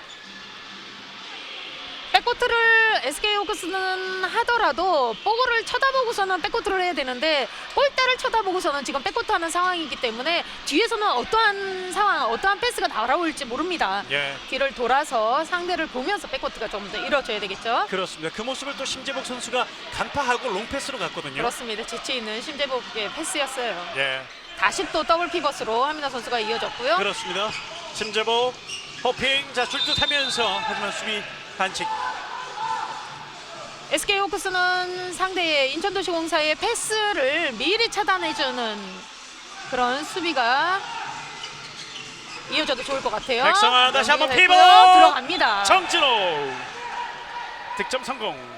백코트를 SK 호크스는 하더라도 볼을 쳐다보고서는 백코트를 해야 되는데 골대를 쳐다보고서는 지금 백코트 하는 상황이기 때문에 뒤에서는 어떠한 상황, 어떠한 패스가 날아올지 모릅니다. 예. 뒤를 돌아서 상대를 보면서 백코트가 좀 더 이루어져야 되겠죠. 그렇습니다. 그 모습을 또 심재복 선수가 간파하고 롱패스로 갔거든요. 그렇습니다. 재치 있는 심재복의 패스였어요. 예. 다시 또 더블 피벗으로 하민호 선수가 이어졌고요. 그렇습니다. 심재복 호핑 자 줄듯하면서 하지만 수비 반칙. SK 호크스는 상대의 인천도시공사의 패스를 미리 차단해주는 그런 수비가 이어져도 좋을 것 같아요. 백성아 다시 한번 연결이 피벗 됐고요. 들어갑니다. 정진호 득점 성공.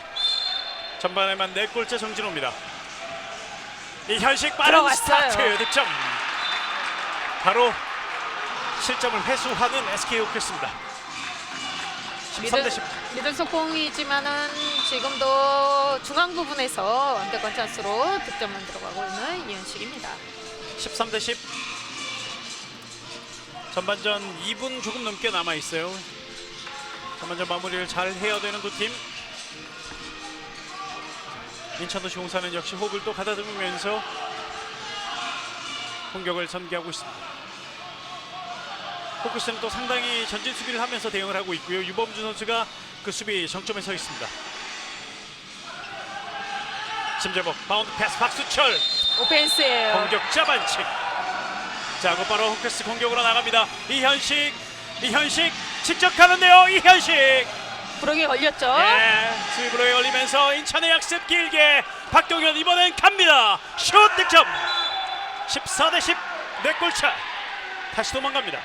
전반에만 4골째 정진호입니다. 이현식 빠른 들어갔어요. 스타트 득점. 바로 실점을 회수하는 SK 호크스입니다. 13대10. 미들 속공이지만은 지금도 중앙 부분에서 완벽한 찬스로 득점만 들어가고 있는 이현식입니다. 13대10. 전반전 2분 조금 넘게 남아 있어요. 전반전 마무리를 잘 해야 되는 두 팀. 인천도시공사는 역시 호흡을 또 가다듬으면서 공격을 전개하고 있습니다. 호크스는 또 상당히 전진 수비를 하면서 대응을 하고 있고요. 유범준 선수가 그 수비 정점에 서 있습니다. 심재복 바운드 패스 박수철 오펜스예요. 공격자 반칙. 자, 곧바로 호크스 공격으로 나갑니다. 이현식 직접 가는데요. 이현식 브록에 걸렸죠. 네, 스위브로에 걸리면서 인천의 약습 길게 박동현 이번엔 갑니다. 슛 득점. 14대10 4골차. 다시 도망갑니다.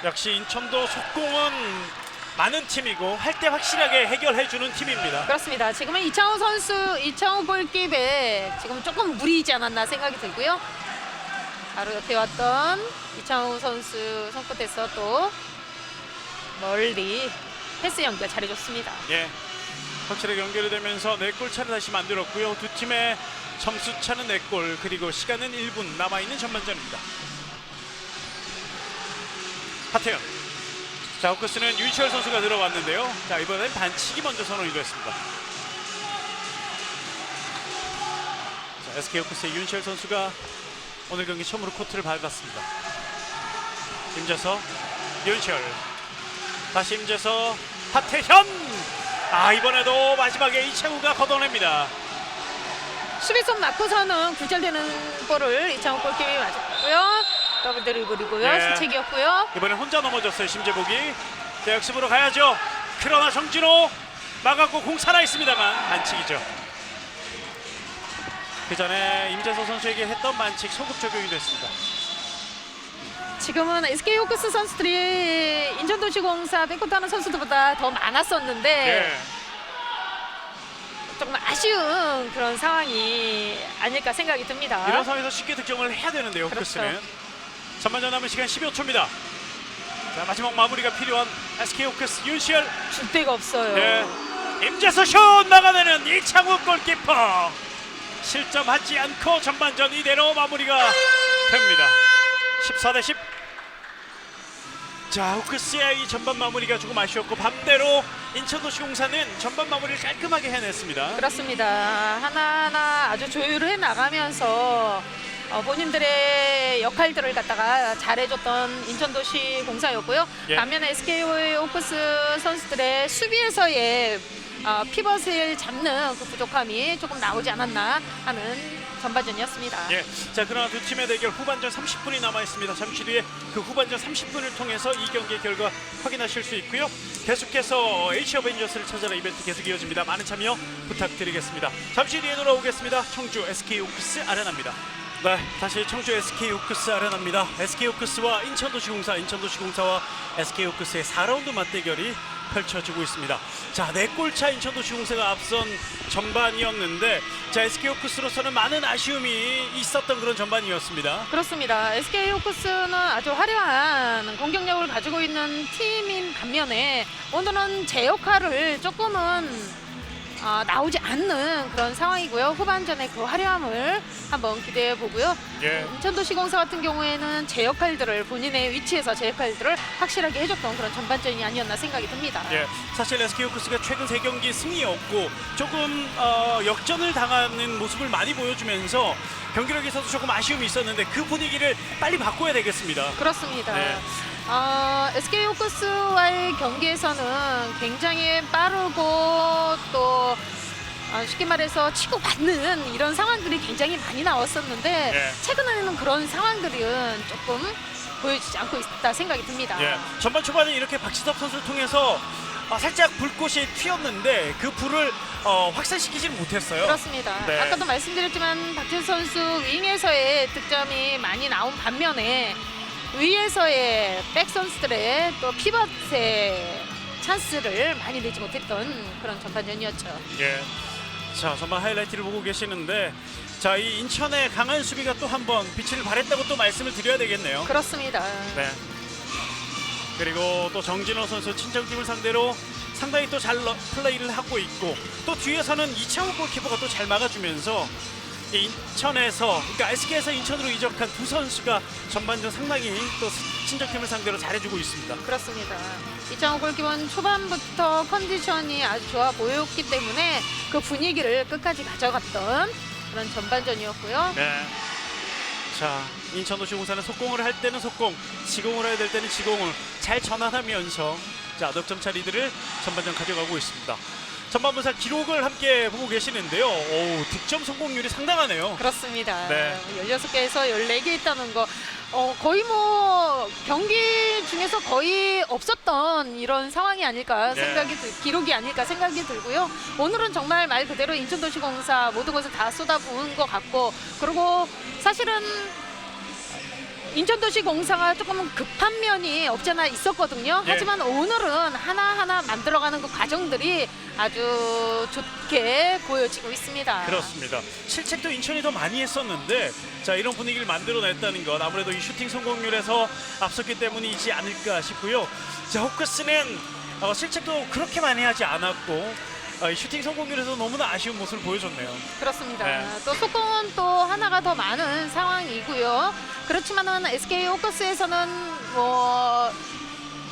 역시 인천도 속공은 많은 팀이고 할 때 확실하게 해결해주는 팀입니다. 그렇습니다. 지금은 이창호 골킵에 지금 조금 무리이지 않았나 생각이 들고요. 바로 옆에 왔던 이창호 선수 손끝에서 또 멀리 패스 연결 잘해줬습니다. 예, 확실하게 연결이 되면서 4골 차를 다시 만들었고요. 두 팀의 점수 차는 4골, 그리고 시간은 1분 남아있는 전반전입니다. 하태현. 자, 호크스는 윤시열 선수가 들어왔는데요. 자, 이번엔 반칙이 먼저 선언이 됐습니다. 자, SK 호크스의 윤시열 선수가 오늘 경기 처음으로 코트를 밟았습니다. 임재서, 윤시열, 다시 임재서, 하태현. 아, 이번에도 마지막에 이창우가 걷어냅니다. 수비선 맞고서는 굴절되는 볼을 이창호 골킵이 맞았고요. 더블 드리블이고요. 네. 실책이었고요. 이번에 혼자 넘어졌어요. 심재복이. 자, 역습으로 가야죠. 그러나 정진호 막았고 공 살아 있습니다만 반칙이죠. 그 전에 임재서 선수에게 했던 반칙 소급 적용이 됐습니다. 지금은 SK 호크스 선수들이 인천도시공사 백코트하는 선수들보다 더 많았었는데 네. 조금 아쉬운 그런 상황이 아닐까 생각이 듭니다. 이런 상황에서 쉽게 득점을 해야 되는데요. 그렇죠. 호크스는. 전반전 남은 시간 15초입니다. 자, 마지막 마무리가 필요한 SK 호크스 윤시열. 줄 데가 없어요. 네. 임재서 슛 막아내는 이창우 골키퍼. 실점하지 않고 전반전 이대로 마무리가 됩니다. 14대10. 자, 호크스의 이 전반 마무리가 조금 아쉬웠고 반대로 인천도시공사는 전반 마무리를 깔끔하게 해냈습니다. 그렇습니다. 하나하나 아주 조율해 나가면서 본인들의 역할들을 갖다가 잘해줬던 인천도시공사였고요. 예. 반면에 SK 호크스 선수들의 수비에서의 피벗을 잡는 그 부족함이 조금 나오지 않았나 하는 전반전이었습니다. 예. 자, 그러나 두 팀의 대결 후반전 30분이 남아 있습니다. 잠시 뒤에 그 후반전 30분을 통해서 이 경기의 결과 확인하실 수 있고요. 계속해서 H 어벤져스를 찾아라 이벤트 계속 이어집니다. 많은 참여 부탁드리겠습니다. 잠시 뒤에 돌아오겠습니다. 청주 SK 호크스 아레나입니다. 네, 다시 청주 SK 호크스 아레나입니다. SK 호크스와 인천도시공사, 인천도시공사와 SK 호크스의 4라운드 맞대결이 펼쳐지고 있습니다. 자, 4골차 인천도시공사가 앞선 전반이었는데, 자, SK 호크스로서는 많은 아쉬움이 있었던 그런 전반이었습니다. 그렇습니다. SK 호크스는 아주 화려한 공격력을 가지고 있는 팀인 반면에 오늘은 제 역할을 조금은 나오지 않는 그런 상황이고요. 후반전에 그 화려함을 한번 기대해 보고요. 예. 인천도시공사 같은 경우에는 제 역할들을 본인의 위치에서 제 역할들을 확실하게 해줬던 그런 전반전이 아니었나 생각이 듭니다. 예, 사실 SK 호크스가 최근 3경기 승리였고 조금 역전을 당하는 모습을 많이 보여주면서 경기력에서도 조금 아쉬움이 있었는데 그 분위기를 빨리 바꿔야 되겠습니다. 그렇습니다. 네. SK 호크스와의 경기에서는 굉장히 빠르고 또 쉽게 말해서 치고받는 이런 상황들이 굉장히 많이 나왔었는데 네. 최근에는 그런 상황들은 조금 보여지지 않고 있다 생각이 듭니다. 예, 전반 초반에 이렇게 박지섭 선수를 통해서 살짝 불꽃이 튀었는데 그 불을 확산시키지는 못했어요. 그렇습니다. 네. 아까도 말씀드렸지만 박지수 선수 윙에서의 득점이 많이 나온 반면에 위에서의 백 선수들의 또 피벗의 찬스를 많이 내지 못했던 그런 전반전이었죠. 예. 자, 전반 하이라이트를 보고 계시는데 자, 이 인천의 강한 수비가 또 한번 빛을 발했다고 또 말씀을 드려야 되겠네요. 그렇습니다. 네. 그리고 또 정진호 선수 친정팀을 상대로 상당히 또 잘 플레이를 하고 있고 또 뒤에서는 이창호 골키퍼가 또 잘 막아주면서 인천에서 그러니까 SK에서 인천으로 이적한 두 선수가 전반전 상당히 또 친정팀을 상대로 잘해주고 있습니다. 그렇습니다. 이창호 골키퍼는 초반부터 컨디션이 아주 좋아 보였기 때문에 그 분위기를 끝까지 가져갔던 그런 전반전이었고요. 네. 자, 인천도시공사는 속공을 할 때는 속공, 지공을 해야 될 때는 지공을 잘 전환하면서 자, 넉점차 리드를 전반전 가져가고 있습니다. 전반부사 기록을 함께 보고 계시는데요. 오, 득점 성공률이 상당하네요. 그렇습니다. 네. 16개에서 14개 있다는 거 거의 뭐 경기 중에서 거의 없었던 이런 상황이 아닐까 네. 기록이 아닐까 생각이 들고요. 오늘은 정말 말 그대로 인천도시공사 모든 것을 다 쏟아부은 것 같고 그리고 사실은 인천도시공사가 조금 급한 면이 없잖아 있었거든요. 예. 하지만 오늘은 하나하나 만들어가는 그 과정들이 아주 좋게 보여지고 있습니다. 그렇습니다. 실책도 인천이 더 많이 했었는데 자, 이런 분위기를 만들어냈다는 것 아무래도 이 슈팅 성공률에서 앞섰기 때문이지 않을까 싶고요. 자, 호크스는 실책도 그렇게 많이 하지 않았고 이 슈팅 성공률에서 너무나 아쉬운 모습을 보여줬네요. 그렇습니다. 네. 또 속공은 또 하나가 더 많은 상황이고요. 그렇지만은 SK 호크스에서는 뭐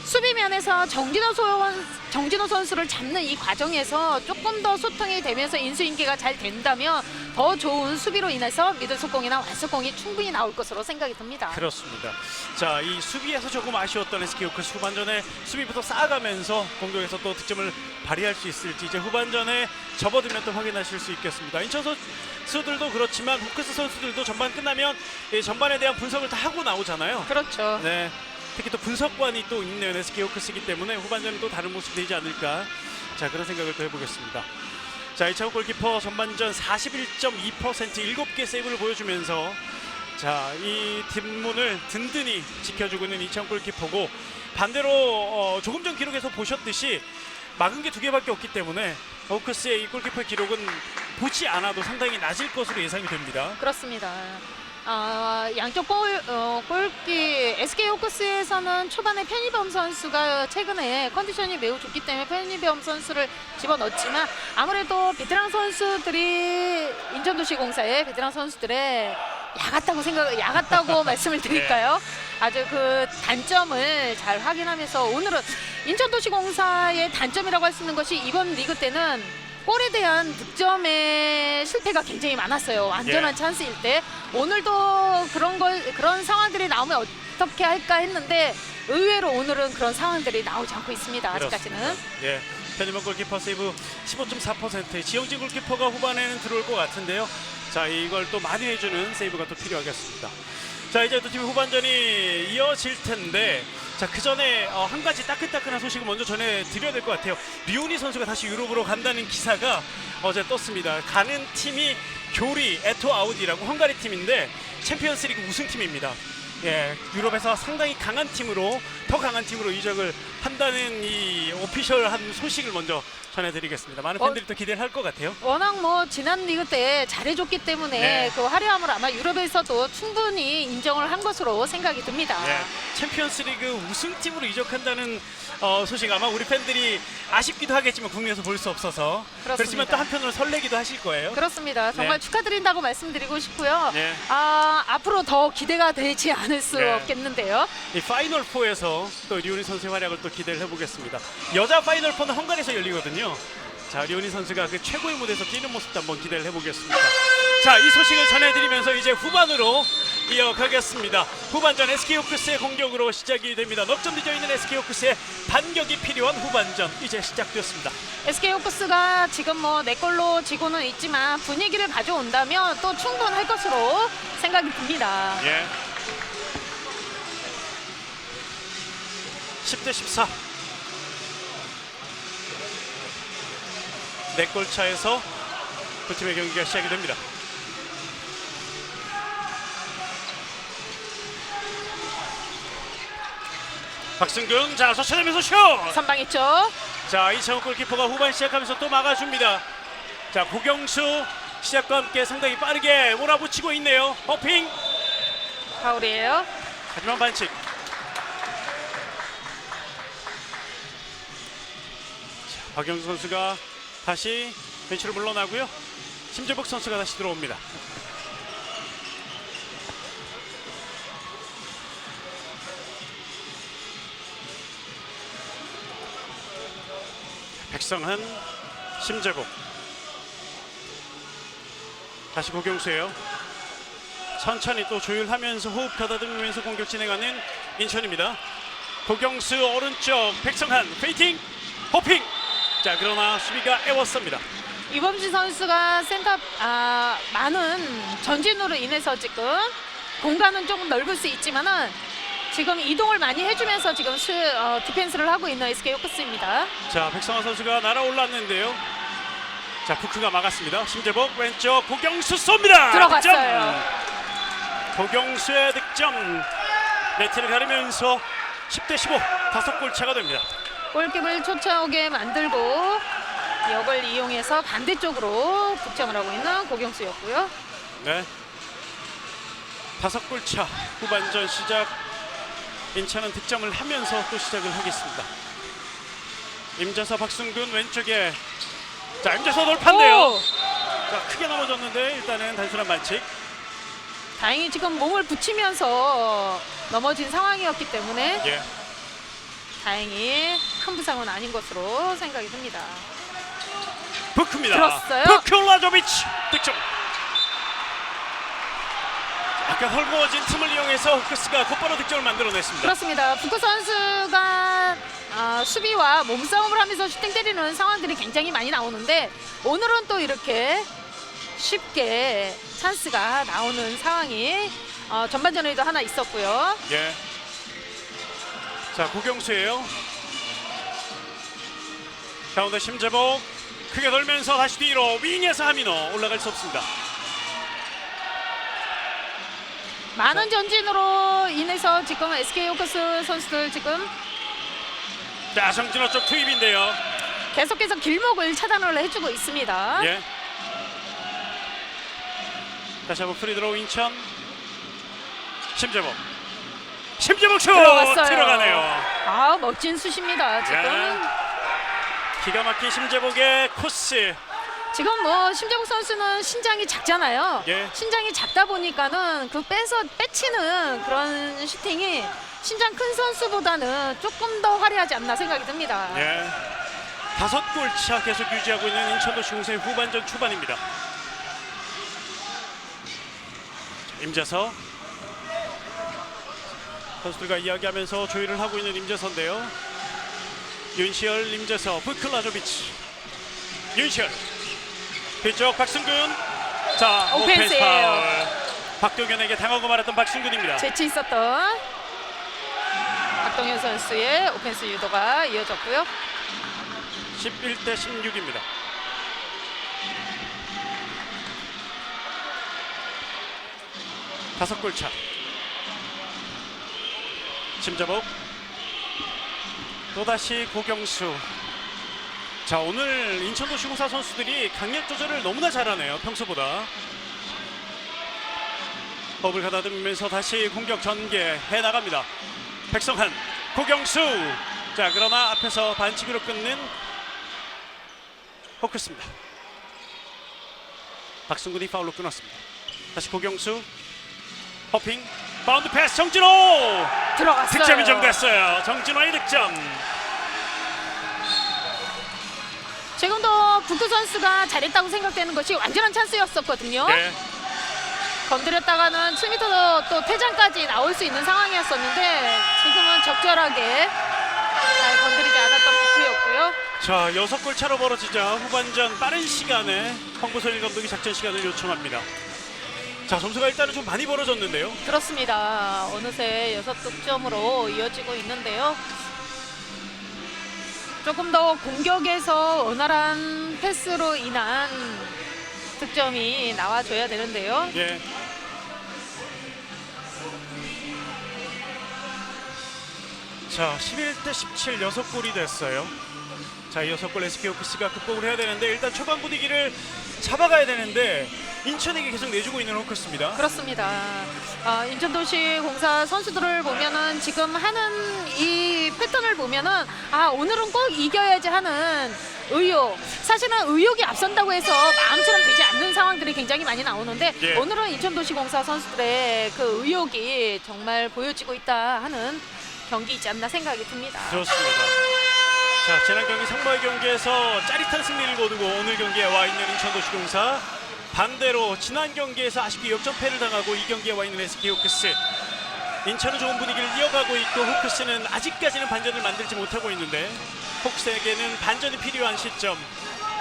수비면에서 정진호 선수를 잡는 이 과정에서 조금 더 소통이 되면서 인수인계가 잘 된다면 더 좋은 수비로 인해서 미들 속공이나 완속공이 충분히 나올 것으로 생각이 듭니다. 그렇습니다. 자, 이 수비에서 조금 아쉬웠던 SK 호크스 후반전에 수비부터 쌓아가면서 공격에서 또 득점을 발휘할 수 있을지 이제 후반전에 접어들면 또 확인하실 수 있겠습니다. 인천 선수들도 그렇지만 호크스 선수들도 전반 끝나면 이 전반에 대한 분석을 다 하고 나오잖아요. 그렇죠. 네. 특히 또 분석관이 또 있는 SK 호크스이기 때문에 후반전은 또 다른 모습이 되지 않을까. 자, 그런 생각을 또 해보겠습니다. 자, 이창호 골키퍼 전반전 41.2% 7개 세이브를 보여주면서 자, 이 뒷문을 든든히 지켜주고 있는 이창호 골키퍼고 반대로 조금 전 기록에서 보셨듯이 막은 게 2개밖에 없기 때문에 호크스의 이 골키퍼의 기록은 보지 않아도 상당히 낮을 것으로 예상이 됩니다. 그렇습니다. 양쪽 골키 SK 호크스에서는 초반에 페니범 선수가 최근에 컨디션이 매우 좋기 때문에 페니범 선수를 집어넣었지만 아무래도 베테랑 선수들이 인천도시공사의 베테랑 선수들의 야같다고 말씀을 드릴까요? 아주 그 단점을 잘 확인하면서 오늘은 인천도시공사의 단점이라고 할 수 있는 것이 이번 리그 때는 골에 대한 득점의 실패가 굉장히 많았어요. 완전한 찬스일 때. 오늘도 그런 상황들이 나오면 어떻게 할까 했는데 의외로 오늘은 그런 상황들이 나오지 않고 있습니다. 아직까지는. 예. 페니범 골키퍼 세이브 15.4%. 지영진 골키퍼가 후반에는 들어올 것 같은데요. 자, 이걸 또 많이 해주는 세이브가 또 필요하겠습니다. 자, 이제 두 팀의 후반전이 이어질 텐데 자, 그 전에 한 가지 따끈따끈한 소식을 먼저 전해드려야 될 것 같아요. 리오니 선수가 다시 유럽으로 간다는 기사가 어제 떴습니다. 가는 팀이 교리 에토 아우디라고 헝가리 팀인데 챔피언스리그 우승팀입니다. 예, 유럽에서 상당히 강한 팀으로 더 강한 팀으로 이적을 한다는 이 오피셜한 소식을 먼저 전해드리겠습니다. 많은 팬들이 또 기대를 할 것 같아요. 워낙 뭐 지난 리그 때 잘해줬기 때문에 네. 그 화려함을 아마 유럽에서도 충분히 인정을 한 것으로 생각이 듭니다. 예, 챔피언스리그 우승팀으로 이적한다는 소식 아마 우리 팬들이 아쉽기도 하겠지만 국내에서 볼 수 없어서 그렇습니다. 그렇지만 또 한편으로 설레기도 하실 거예요. 그렇습니다. 정말 네. 축하드린다고 말씀드리고 싶고요. 네. 앞으로 더 기대가 되지 않을 수 네. 없겠는데요. 이 파이널 4에서 또 리오니 선수의 활약을 또 기대를 해보겠습니다. 여자 파이널 4는 헝가리에서 열리거든요. 자, 리오니 선수가 그 최고의 무대에서 뛰는 모습도 한번 기대를 해보겠습니다. 자, 이 소식을 전해드리면서 이제 후반으로 이어가겠습니다. 후반전 SK 호크스의 공격으로 시작이 됩니다. 넉 점 뒤져 있는 SK 호크스의 반격이 필요한 후반전 이제 시작되었습니다. SK 호크스가 지금 뭐 4골로 지고는 있지만 분위기를 가져온다면 또 충분할 것으로 생각이 듭니다. 예. 10대 14. 4골 차에서 두 팀의 경기가 시작이 됩니다. 박승균, 자, 젖혀내면서 슛! 선방했죠. 자, 이창욱 골키퍼가 후반 시작하면서 또 막아줍니다. 자, 고경수 시작과 함께 상당히 빠르게 몰아붙이고 있네요. 허핑! 파울이에요. 하지만 반칙. 자, 박영수 선수가 다시 벤치로 물러나고요. 심재복 선수가 다시 들어옵니다. 백성한, 심재복. 다시 고경수예요. 천천히 또 조율하면서 호흡 가다듬으면서 공격 진행하는 인천입니다. 고경수 오른쪽, 백성한 페이팅, 호핑. 자, 그러나 수비가 애웠습니다. 이범진 선수가 센터 많은 전진으로 인해서 지금 공간은 조금 넓을 수 있지만은 지금 이동을 많이 해주면서 지금 디펜스를 하고 있는 SK 호크스입니다. 자, 백성환 선수가 날아올랐는데요. 자, 부크가 막았습니다. 심재복 왼쪽, 고경수 쏩니다. 들어갔어요. 득점! 고경수의 득점. 네트를 가르면서 10대 15, 5골 차가 됩니다. 골키퍼를 쫓아오게 만들고 역을 이용해서 반대쪽으로 득점을 하고 있는 고경수였고요. 네. 5골 차 후반전 시작. 인천은 득점을 하면서 또 시작을 하겠습니다. 임재서, 박승균 왼쪽에. 자, 임재서 돌파인데요. 오! 자, 크게 넘어졌는데 일단은 단순한 반칙. 다행히 지금 몸을 붙이면서 넘어진 상황이었기 때문에 예. 다행히 큰 부상은 아닌 것으로 생각이 듭니다. 부크입니다. 들었어요? 부크 라조비치 득점. 약간 헐거워진 틈을 이용해서 호크스가 곧바로 득점을 만들어냈습니다. 그렇습니다. 부크 선수가 수비와 몸싸움을 하면서 슈팅 때리는 상황들이 굉장히 많이 나오는데 오늘은 또 이렇게 쉽게 찬스가 나오는 상황이 전반전에도 하나 있었고요. 예. 자, 고경수예요. 가운데 심재복 크게 돌면서 다시 뒤로 윙에서 하민호 올라갈 수 없습니다. 많은 전진으로 인해서 지금 SK 호크스 선수들 지금 자, 정진호 쪽 투입인데요. 계속해서 길목을 차단을 해주고 있습니다. 예. 다시 한번 프리드로우 인천. 심재복 슛 들어갔어요. 들어가네요. 멋진 슛입니다. 지금 기가 막힌 심재복의 코스. 지금 뭐 심재복 선수는 신장이 작잖아요. 예. 신장이 작다 보니까는 그 빼치는 그런 슈팅이 신장 큰 선수보다는 조금 더 화려하지 않나 생각이 듭니다. 예. 5골 차 계속 유지하고 있는 인천도시 공사의 후반전 초반입니다. 임재서 선수들과 이야기하면서 조율을 하고 있는 임재서인데요. 윤시열, 임재서, 부클라조비치. 윤시열 뒤쪽 박승균. 자, 오펜스 오펜스예요. 파울. 박동현에게 당하고 말았던 박승균입니다. 재치 있었던 박동현 선수의 오펜스 유도가 이어졌고요. 11대 16입니다. 다섯 골 차. 심재복 또다시 고경수. 자, 오늘 인천도시공사 선수들이 강약 조절을 너무나 잘하네요. 평소보다. 호흡을 가다듬으면서 다시 공격 전개해 나갑니다. 백성한, 고경수. 자, 그러나 앞에서 반칙으로 끊는 호크스입니다. 박승근이 파울로 끊었습니다. 다시 고경수, 허핑, 바운드 패스 정진호. 들어갔어요. 득점 인정됐어요. 정진호의 득점. 지금도 북두 선수가 잘했다고 생각되는 것이 완전한 찬스였었거든요. 네. 건드렸다가는 7m 또 퇴장까지 나올 수 있는 상황이었었는데 지금은 적절하게 잘 건드리지 않았던 북두였고요. 자, 6골 차로 벌어지자 후반전 빠른 시간에 황보선일 감독이 작전 시간을 요청합니다. 자, 점수가 일단은 좀 많이 벌어졌는데요. 그렇습니다. 어느새 6득점으로 이어지고 있는데요. 조금 더 공격에서 원활한 패스로 인한 득점이 나와줘야 되는데요. 예. 자, 11대 17 6골이 됐어요. 자, 이 6골 SK 호크스가 극복을 해야 되는데 일단 초반 분위기를 잡아가야 되는데 인천에게 계속 내주고 있는 호크스입니다. 그렇습니다. 인천도시공사 선수들을 보면은 지금 하는 이 패턴을 보면은 오늘은 꼭 이겨야지 하는 의욕. 사실은 의욕이 앞선다고 해서 마음처럼 되지 않는 상황들이 굉장히 많이 나오는데 예. 오늘은 인천도시공사 선수들의 그 의욕이 정말 보여지고 있다 하는 경기이지 않나 생각이 듭니다. 좋습니다. 자, 지난 경기 상무의 경기에서 짜릿한 승리를 거두고 오늘 경기에 와 있는 인천도시공사. 반대로 지난 경기에서 아쉽게 역전패를 당하고 이 경기에 와 있는 SK 호크스. 인천은 좋은 분위기를 이어가고 있고 호크스는 아직까지는 반전을 만들지 못하고 있는데 호크스에게는 반전이 필요한 시점.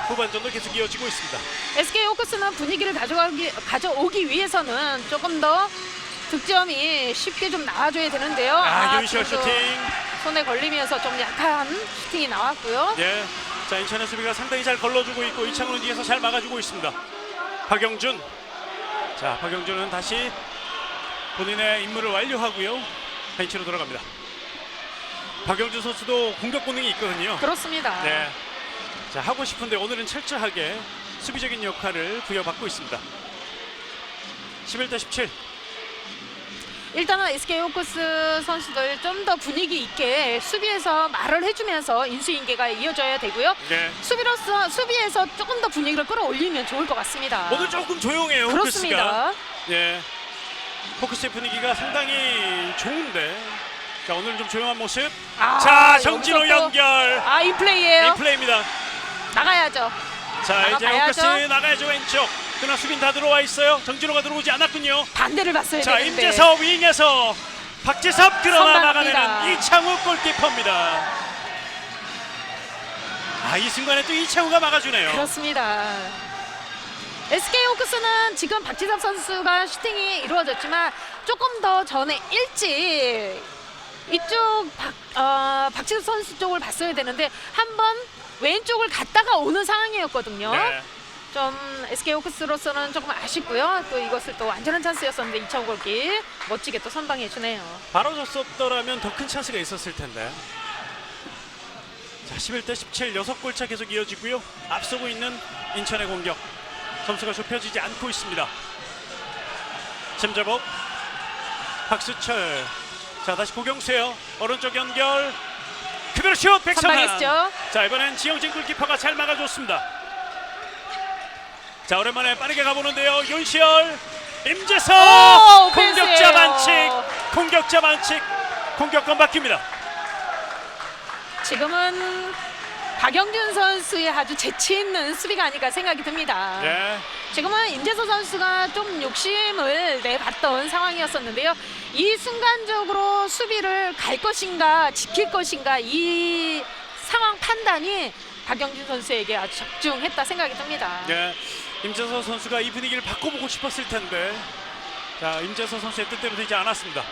후반전도 계속 이어지고 있습니다. SK 호크스는 분위기를 가져오기 위해서는 조금 더 득점이 쉽게 좀 나와줘야 되는데요. 윤시열 지금도 슈팅. 손에 걸리면서 좀 약한 슈팅이 나왔고요. 예. 자, 인천의 수비가 상당히 잘 걸러주고 있고 이창훈은 뒤에서 잘 막아주고 있습니다. 박영준. 자, 박영준은 다시 본인의 임무를 완료하고요. 벤치로 돌아갑니다. 박영준 선수도 공격 본능이 있거든요. 그렇습니다. 네. 자, 하고 싶은데 오늘은 철저하게 수비적인 역할을 부여받고 있습니다. 11대 17. 일단은 SK 호크스 선수들 좀 더 분위기 있게 수비에서 말을 해주면서 인수인계가 이어져야 되고요. 네. 수비에서 조금 더 분위기를 끌어올리면 좋을 것 같습니다. 오늘 조금 조용해요. 호크스가. 그렇습니다. 예. 호크스의 분위기가 상당히 좋은데. 자, 오늘은 좀 조용한 모습. 자, 정진호 여기서 또- 연결. 이 플레이예요. 이 플레이입니다. 나가야죠. 자, 이제 나가봐야죠. 호크스 나가야죠. 왼쪽. 그러나 수빈 다 들어와 있어요. 정진호가 들어오지 않았군요. 반대를 봤어야 자, 되는데. 임재섭 윙에서 박재섭 그러나 선방합니다. 막아내는 이창우 골키퍼입니다. 이 순간에 또 이창우가 막아주네요. 그렇습니다. SK 호크스는 지금 박지섭 선수가 슈팅이 이루어졌지만 조금 더 전에 일찍 이쪽 박지섭 선수 쪽을 봤어야 되는데 한번 왼쪽을 갔다가 오는 상황이었거든요. 네. 좀 SK 호크스로서는 조금 아쉽고요. 또 이것을 또 완전한 찬스였었는데 이창우 골키 멋지게 또 선방해 주네요. 바로 줬었더라면 더 큰 찬스가 있었을 텐데. 자, 11대 17 6골 차 계속 이어지고요. 앞서고 있는 인천의 공격. 점수가 좁혀지지 않고 있습니다. 심재복, 박수철. 자, 다시 고경수예요. 오른쪽 연결. 그대로 슛 백성한. 선방했죠. 자, 이번엔 지영진 골키퍼가 잘 막아줬습니다. 자, 오랜만에 빠르게 가보는데요. 윤시열, 임재석, 공격자 반칙, 공격자 반칙, 공격권 바뀝니다. 지금은 박영준 선수의 아주 재치 있는 수비가 아닐까 생각이 듭니다. 네. 지금은 임재석 선수가 좀 욕심을 내봤던 상황이었었는데요. 이 순간적으로 수비를 갈 것인가 지킬 것인가 이 상황 판단이 박영준 선수에게 아주 적중했다 생각이 듭니다. 네. 임재석 선수가 이 분위기를 바꿔보고 싶었을 텐데, 자, 임재석 선수의 뜻대로 되지 않았습니다.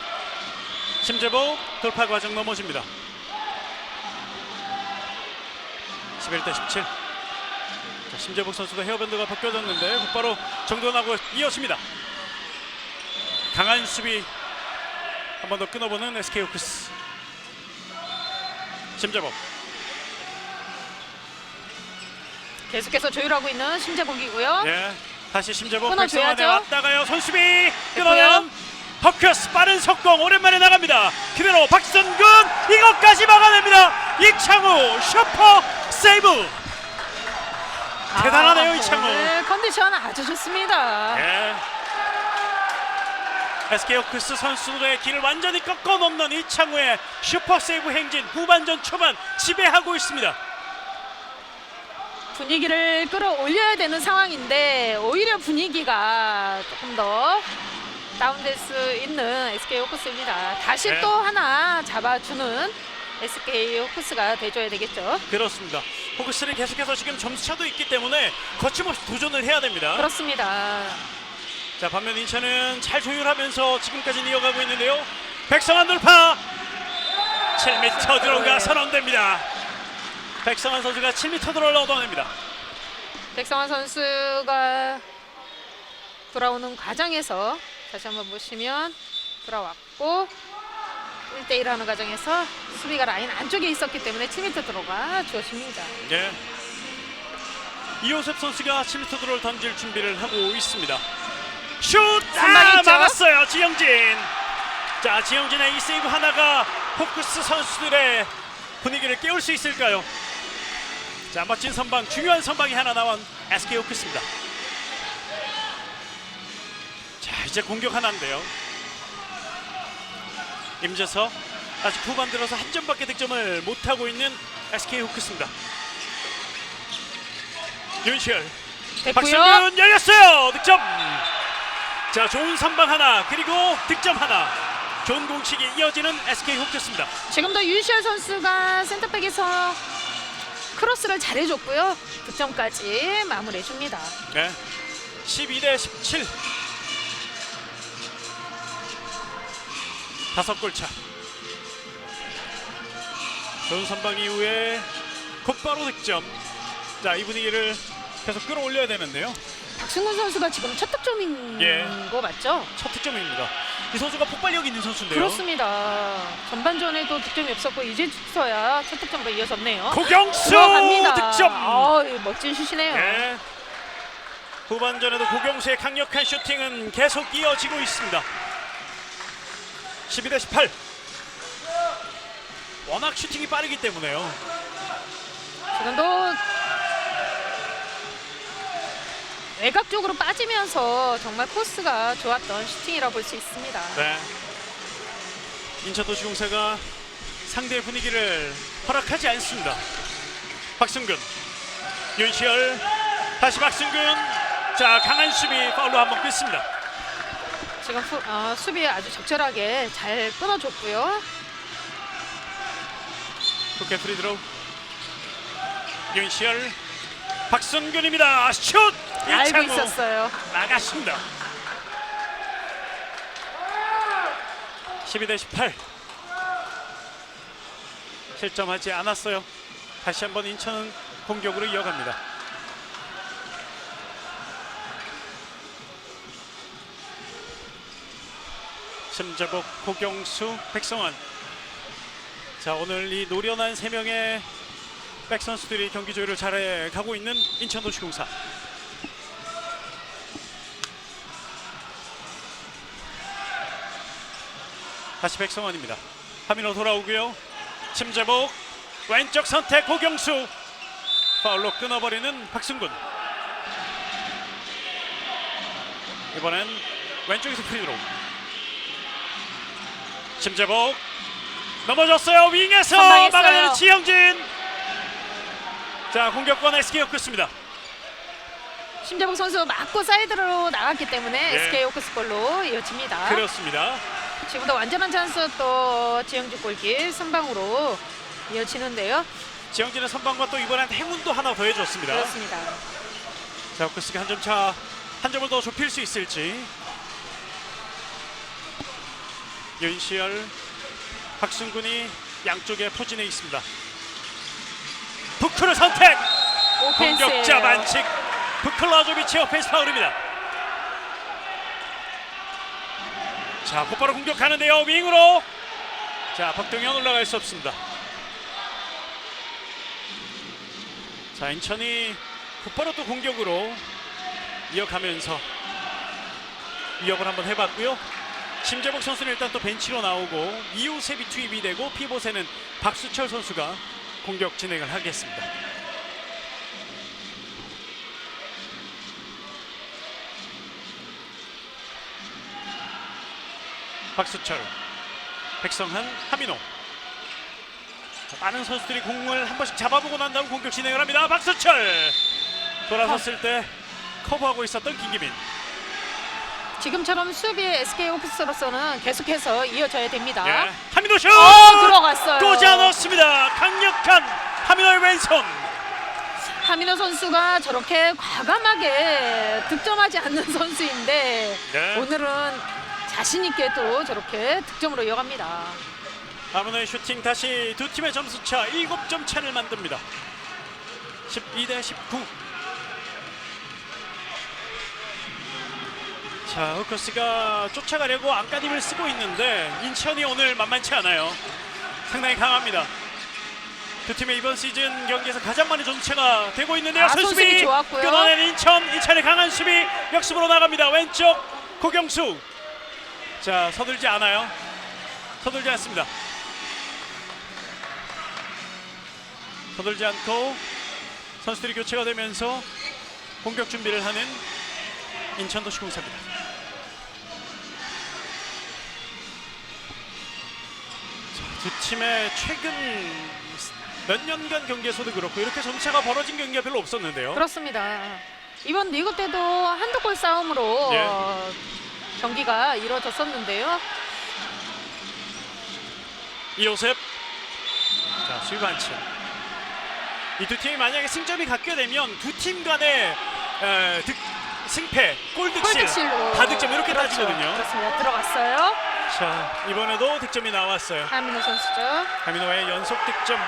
심재복 돌파 과정 넘어집니다. 11대 17. 자, 심재복 선수도 헤어밴드가 벗겨졌는데 곧바로 정돈하고 이어집니다. 강한 수비 한 번 더 끊어보는 SK 호크스. 심재복. 계속해서 조율하고 있는 심재복이고요. 예. 다시 심재복 끊어줘야죠. 백성환에 왔다가요. 손수비 끊어낸 허크스 빠른 속공 오랜만에 나갑니다. 그대로 박선근 이것까지 막아냅니다. 이창우 슈퍼 세이브. 대단하네요, 이창우. 오늘 컨디션 아주 좋습니다. 예. SK 호크스 선수들의 길을 완전히 꺾어 놓는 이창우의 슈퍼 세이브 행진 후반전 초반 지배하고 있습니다. 분위기를 끌어올려야 되는 상황인데 오히려 분위기가 조금 더 다운될 수 있는 SK 호크스입니다. 다시 네. 또 하나 잡아주는 SK 호크스가 돼줘야 되겠죠. 그렇습니다. 호크스는 계속해서 지금 점수차도 있기 때문에 거침없이 도전을 해야 됩니다. 그렇습니다. 자, 반면 인천은 잘 조율하면서 지금까지 이어가고 있는데요. 백성환 돌파 7m 들어가 선언됩니다. 백성환 선수가 7m 들어를 얻어냅니다. 백성환 선수가 돌아오는 과정에서 다시 한번 보시면 돌아왔고 1대1 하는 과정에서 수비가 라인 안쪽에 있었기 때문에 7m 들어가 주어집니다. 네. 이호섭 선수가 7m 들어를 던질 준비를 하고 있습니다. 슛! 선방이 있죠? 막았어요. 지영진. 자, 지영진의 이 세이브 하나가 호크스 선수들의 분위기를 깨울 수 있을까요? 자, 멋진 선방, 중요한 선방이 하나 나온 SK 호크스입니다. 자, 이제 공격 하나인데요. 임재석 아직 후반 들어서 한 점밖에 득점을 못하고 있는 SK 호크스입니다. 윤시열, 됐고요. 박성균 열렸어요. 득점. 자, 좋은 선방 하나 그리고 득점 하나. 좋은 공식이 이어지는 SK 호크스입니다. 지금도 윤시열 선수가 센터백에서 크로스를 잘해줬고요. 득점까지 마무리해줍니다. 네. 12대 17. 5골 차. 좋은 선방 이후에 곧바로 득점. 자, 이 분위기를 계속 끌어올려야 되는데요. 박승훈 선수가 지금 첫 득점인 예. 거 맞죠? 첫 득점입니다. 이 선수가 폭발력 있는 선수인데요. 그렇습니다. 전반전에도 득점이 없었고 이제서야 첫 득점으로 이어졌네요. 고경수 들어갑니다. 득점. 멋진 슛이네요. 네. 후반전에도 고경수의 강력한 슈팅은 계속 이어지고 있습니다. 12대 18. 워낙 슈팅이 빠르기 때문에요. 지금도 외곽 쪽으로 빠지면서 정말 코스가 좋았던 슈팅이라 볼 수 있습니다. 네. 인천도시공사가 상대의 분위기를 허락하지 않습니다. 박승근, 윤시열, 다시 박승근. 자, 강한 수비 파울로 한번 끊습니다. 지금 수비 아주 적절하게 잘 끊어줬고요. 국회 프리드로우. 윤시열, 박승근입니다. 슛! 알고 이창우 있었어요. 나갔습니다. 12대 18. 실점하지 않았어요. 다시 한번 인천은 공격으로 이어갑니다. 심재복, 고경수, 백성환. 자, 오늘 이 노련한 3명의 백 선수들이 경기 조율을 잘해 가고 있는 인천도시공사. 다시 백성환입니다. 하민호 돌아오고요. 심재복 왼쪽 선택 고경수 파울로 끊어버리는 박승근. 이번엔 왼쪽에서 프리드로우. 심재복 넘어졌어요. 윙에서 선방했어요. 막아내는 지영진. 자, 공격권 SK 호크스입니다. 심재복 선수 맞고 사이드로 나갔기 때문에 네. SK 호크스 골로 이어집니다. 그렇습니다. 지금도 완전한 찬스 또 지영주 골길 선방으로 이어지는데요. 지영진의 선방과 또 이번엔 행운도 하나 더해줬습니다. 그렇습니다. 자, 호크스가 한 점 차, 한 점을 더 좁힐 수 있을지. 윤시열, 박승근이 양쪽에 포진해 있습니다. 부크르 선택. 오펜스예요. 공격자 반칙. 부클라조비치 오펜스 파울입니다. 자, 곧바로 공격하는데요. 윙으로. 자, 박동현 올라갈 수 없습니다. 자, 인천이 곧바로 또 공격으로 이어가면서 위협을 한번 해봤고요. 심재복 선수는 일단 또 벤치로 나오고 이호셉이 투입이 되고 피봇에는 박수철 선수가 공격 진행을 하겠습니다. 박수철, 백성한, 하민호. 많은 선수들이 공을 한 번씩 잡아보고 난 다음 공격 진행을 합니다. 박수철 돌아섰을 때 커버하고 있었던 김기민. 지금처럼 수비의 SK 호크스로서는 계속해서 이어져야 됩니다. 예. 하민호 슛! 들어갔어요. 꽂아 넣습니다. 강력한 하민호의 왼손. 하민호 선수가 저렇게 과감하게 득점하지 않는 선수인데 네. 오늘은 자신 있게 또 저렇게 득점으로 이어갑니다. 하민호의 슈팅 다시 두 팀의 점수차 7점 차를 만듭니다. 12대 19. 자, 호커스가 쫓아가려고 안간힘을 쓰고 있는데 인천이 오늘 만만치 않아요. 상당히 강합니다. 두 팀의 이번 시즌 경기에서 가장 많은 점수차가 되고 있는데요. 손수비 좋았고요. 끊어낸 인천의 강한 수비 역습으로 나갑니다. 왼쪽 고경수. 자, 서둘지 않아요. 서둘지 않습니다. 서둘지 않고 선수들이 교체가 되면서 공격 준비를 하는 인천도시공사입니다. 두 팀의 최근 몇 년간 경기에서도 그렇고 이렇게 점차가 벌어진 경기가 별로 없었는데요. 그렇습니다. 이번 리그 때도 한두 골 싸움으로 예. 경기가 이루어졌었는데요. 이호셉. 자, 수비 반칙. 이 두 팀이 만약에 승점이 같게 되면 두 팀 간의 승패, 골득실, 골득실로 다득점 이렇게 그렇죠. 따지거든요. 그렇습니다. 들어갔어요. 자, 이번에도 득점이 나왔어요. 하민호 선수죠. 하민호의 연속 득점.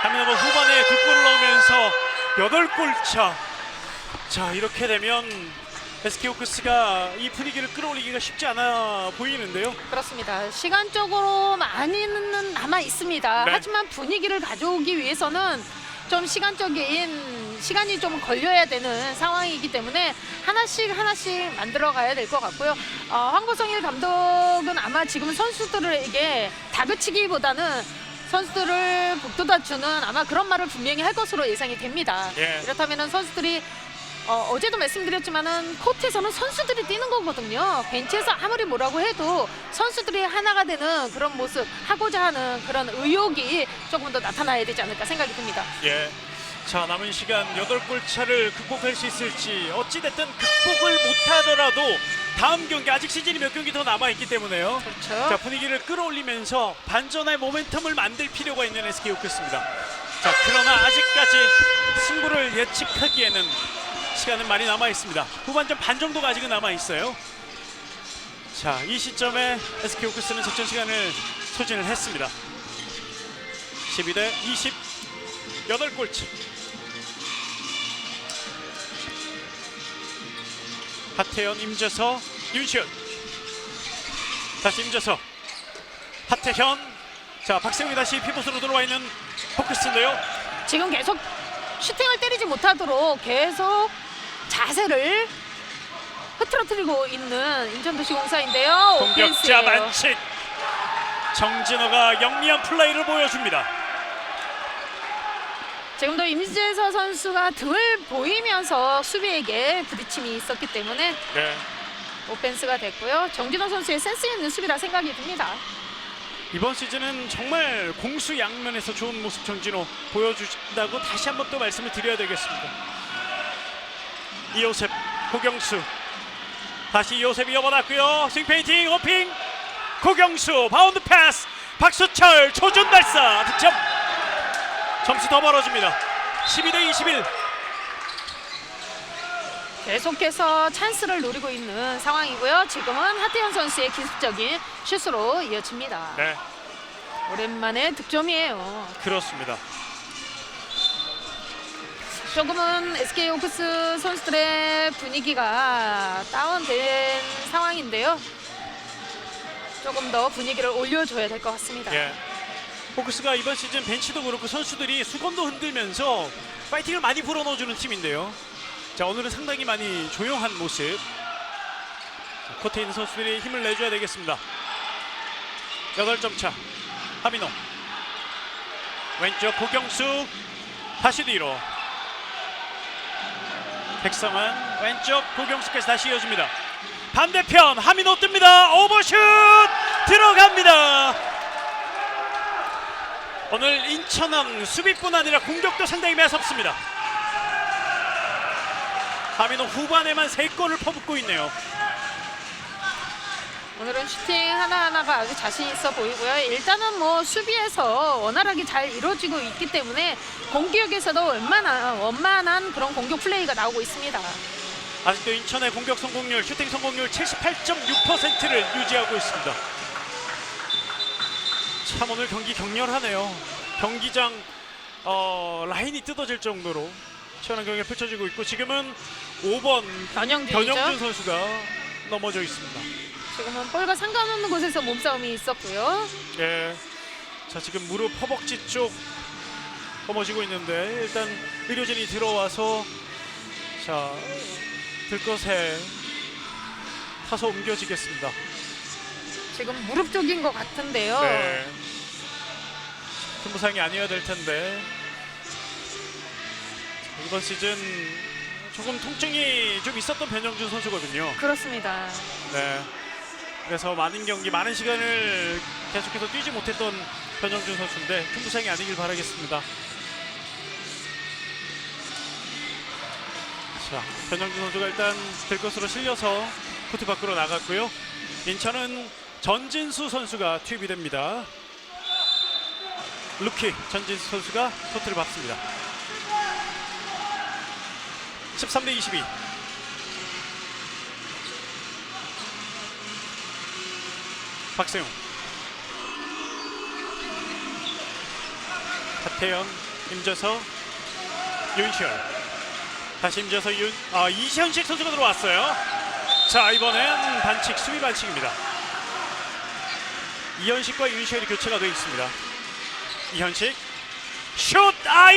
하민호가 후반에 두 골을 넣으면서 8골 차. 자, 이렇게 되면 SK 호크스가 이 분위기를 끌어올리기가 쉽지 않아 보이는데요. 그렇습니다. 시간적으로 많이는 남아 있습니다. 네. 하지만 분위기를 가져오기 위해서는 좀 시간이 좀 걸려야 되는 상황이기 때문에 하나씩 만들어 가야 될 것 같고요. 황보성일 감독은 아마 지금 선수들에게 다그치기보다는 선수들을 북돋아주는 아마 그런 말을 분명히 할 것으로 예상이 됩니다. 예. 이렇다면 선수들이 어제도 말씀드렸지만은 코트에서는 선수들이 뛰는 거거든요. 벤치에서 아무리 뭐라고 해도 선수들이 하나가 되는 그런 모습, 하고자 하는 그런 의욕이 조금 더 나타나야 되지 않을까 생각이 듭니다. 예. 자, 남은 시간 8골 차를 극복할 수 있을지 어찌됐든 극복을 못하더라도 다음 경기 아직 시즌이 몇 경기 더 남아있기 때문에요. 그렇죠. 자, 분위기를 끌어올리면서 반전의 모멘텀을 만들 필요가 있는 SK 호크스입니다. 자, 그러나 아직까지 승부를 예측하기에는 시간은 많이 남아있습니다. 후반전 반 정도가 아직은 남아있어요. 자, 이 시점에 SK 호크스는 적전 시간을 소진을 했습니다. 12대 20, 8골차. 하태현, 임재서, 윤시현. 다시 임재서, 하태현. 자, 박세웅이 다시 피봇으로 들어와 있는 호크스인데요. 지금 계속 슈팅을 때리지 못하도록 계속 자세를 흐트러뜨리고 있는 인천도시공사인데요. 공격자 오펜스예요. 반칙. 정진호가 영리한 플레이를 보여줍니다. 지금도 임재서 선수가 등을 보이면서 수비에게 부딪힘이 있었기 때문에 네. 오펜스가 됐고요. 정진호 선수의 센스 있는 수비라 생각이 듭니다. 이번 시즌은 정말 공수 양면에서 좋은 모습 정진호 보여주신다고 다시 한번 또 말씀을 드려야 되겠습니다. 이호셉, 고경수. 다시 이호셉이 이어받았고요. 스윙 페인팅, 호핑. 고경수, 바운드 패스. 박수철, 초준 발사. 득점. 점수 더 벌어집니다. 12대 21. 계속해서 찬스를 노리고 있는 상황이고요. 지금은 하태현 선수의 기습적인 슛으로 이어집니다. 네, 오랜만에 득점이에요. 그렇습니다. 조금은 SK 호크스 선수들의 분위기가 다운된 상황인데요. 조금 더 분위기를 올려줘야 될 것 같습니다. 예. 호크스가 이번 시즌 벤치도 그렇고 선수들이 수건도 흔들면서 파이팅을 많이 불어넣어주는 팀인데요. 자, 오늘은 상당히 많이 조용한 모습. 자, 코트에 있는 선수들이 힘을 내줘야 되겠습니다. 8점 차. 하민호 왼쪽 고경수 다시 뒤로 백성환 왼쪽 고경수까지 다시 이어집니다. 반대편 하민호 뜹니다. 오버슛 들어갑니다. 오늘 인천은 수비뿐 아니라 공격도 상당히 매섭습니다. 하민호 후반에만 3골을 퍼붓고 있네요. 오늘은 슈팅 하나하나가 아주 자신 있어 보이고요. 일단은 뭐 수비에서 원활하게 잘 이루어지고 있기 때문에 공격에서도 원만한 그런 공격 플레이가 나오고 있습니다. 아직도 인천의 공격 성공률, 슈팅 성공률 78.6%를 유지하고 있습니다. 참 오늘 경기 격렬하네요. 경기장 라인이 뜯어질 정도로 치열한 경기가 펼쳐지고 있고 지금은 5번 변영준 선수가 넘어져 있습니다. 지금은 볼과 상관없는 곳에서 몸싸움이 있었고요. 예. 자, 지금 무릎 허벅지 쪽 넘어지고 있는데 일단 의료진이 들어와서 자, 들것에 타서 옮겨지겠습니다. 지금 무릎 쪽인 것 같은데요. 네. 큰 부상이 아니어야 될 텐데 이번 시즌 조금 통증이 좀 있었던 변영준 선수거든요. 그렇습니다. 네. 그래서 많은 경기, 많은 시간을 계속해서 뛰지 못했던 변영준 선수인데 큰 부상이 아니길 바라겠습니다. 자, 변영준 선수가 일단 들것으로 실려서 코트 밖으로 나갔고요. 인천은 전진수 선수가 투입이 됩니다. 루키 전진수 선수가 코트를 밟습니다. 13대22. 박세용, 하태영, 임재서, 윤시열. 다시 임재서, 이현식 선수가 들어왔어요. 자, 이번엔 반칙, 수비 반칙입니다. 이현식과 윤시열이 교체가 되어 있습니다. 이현식 슛!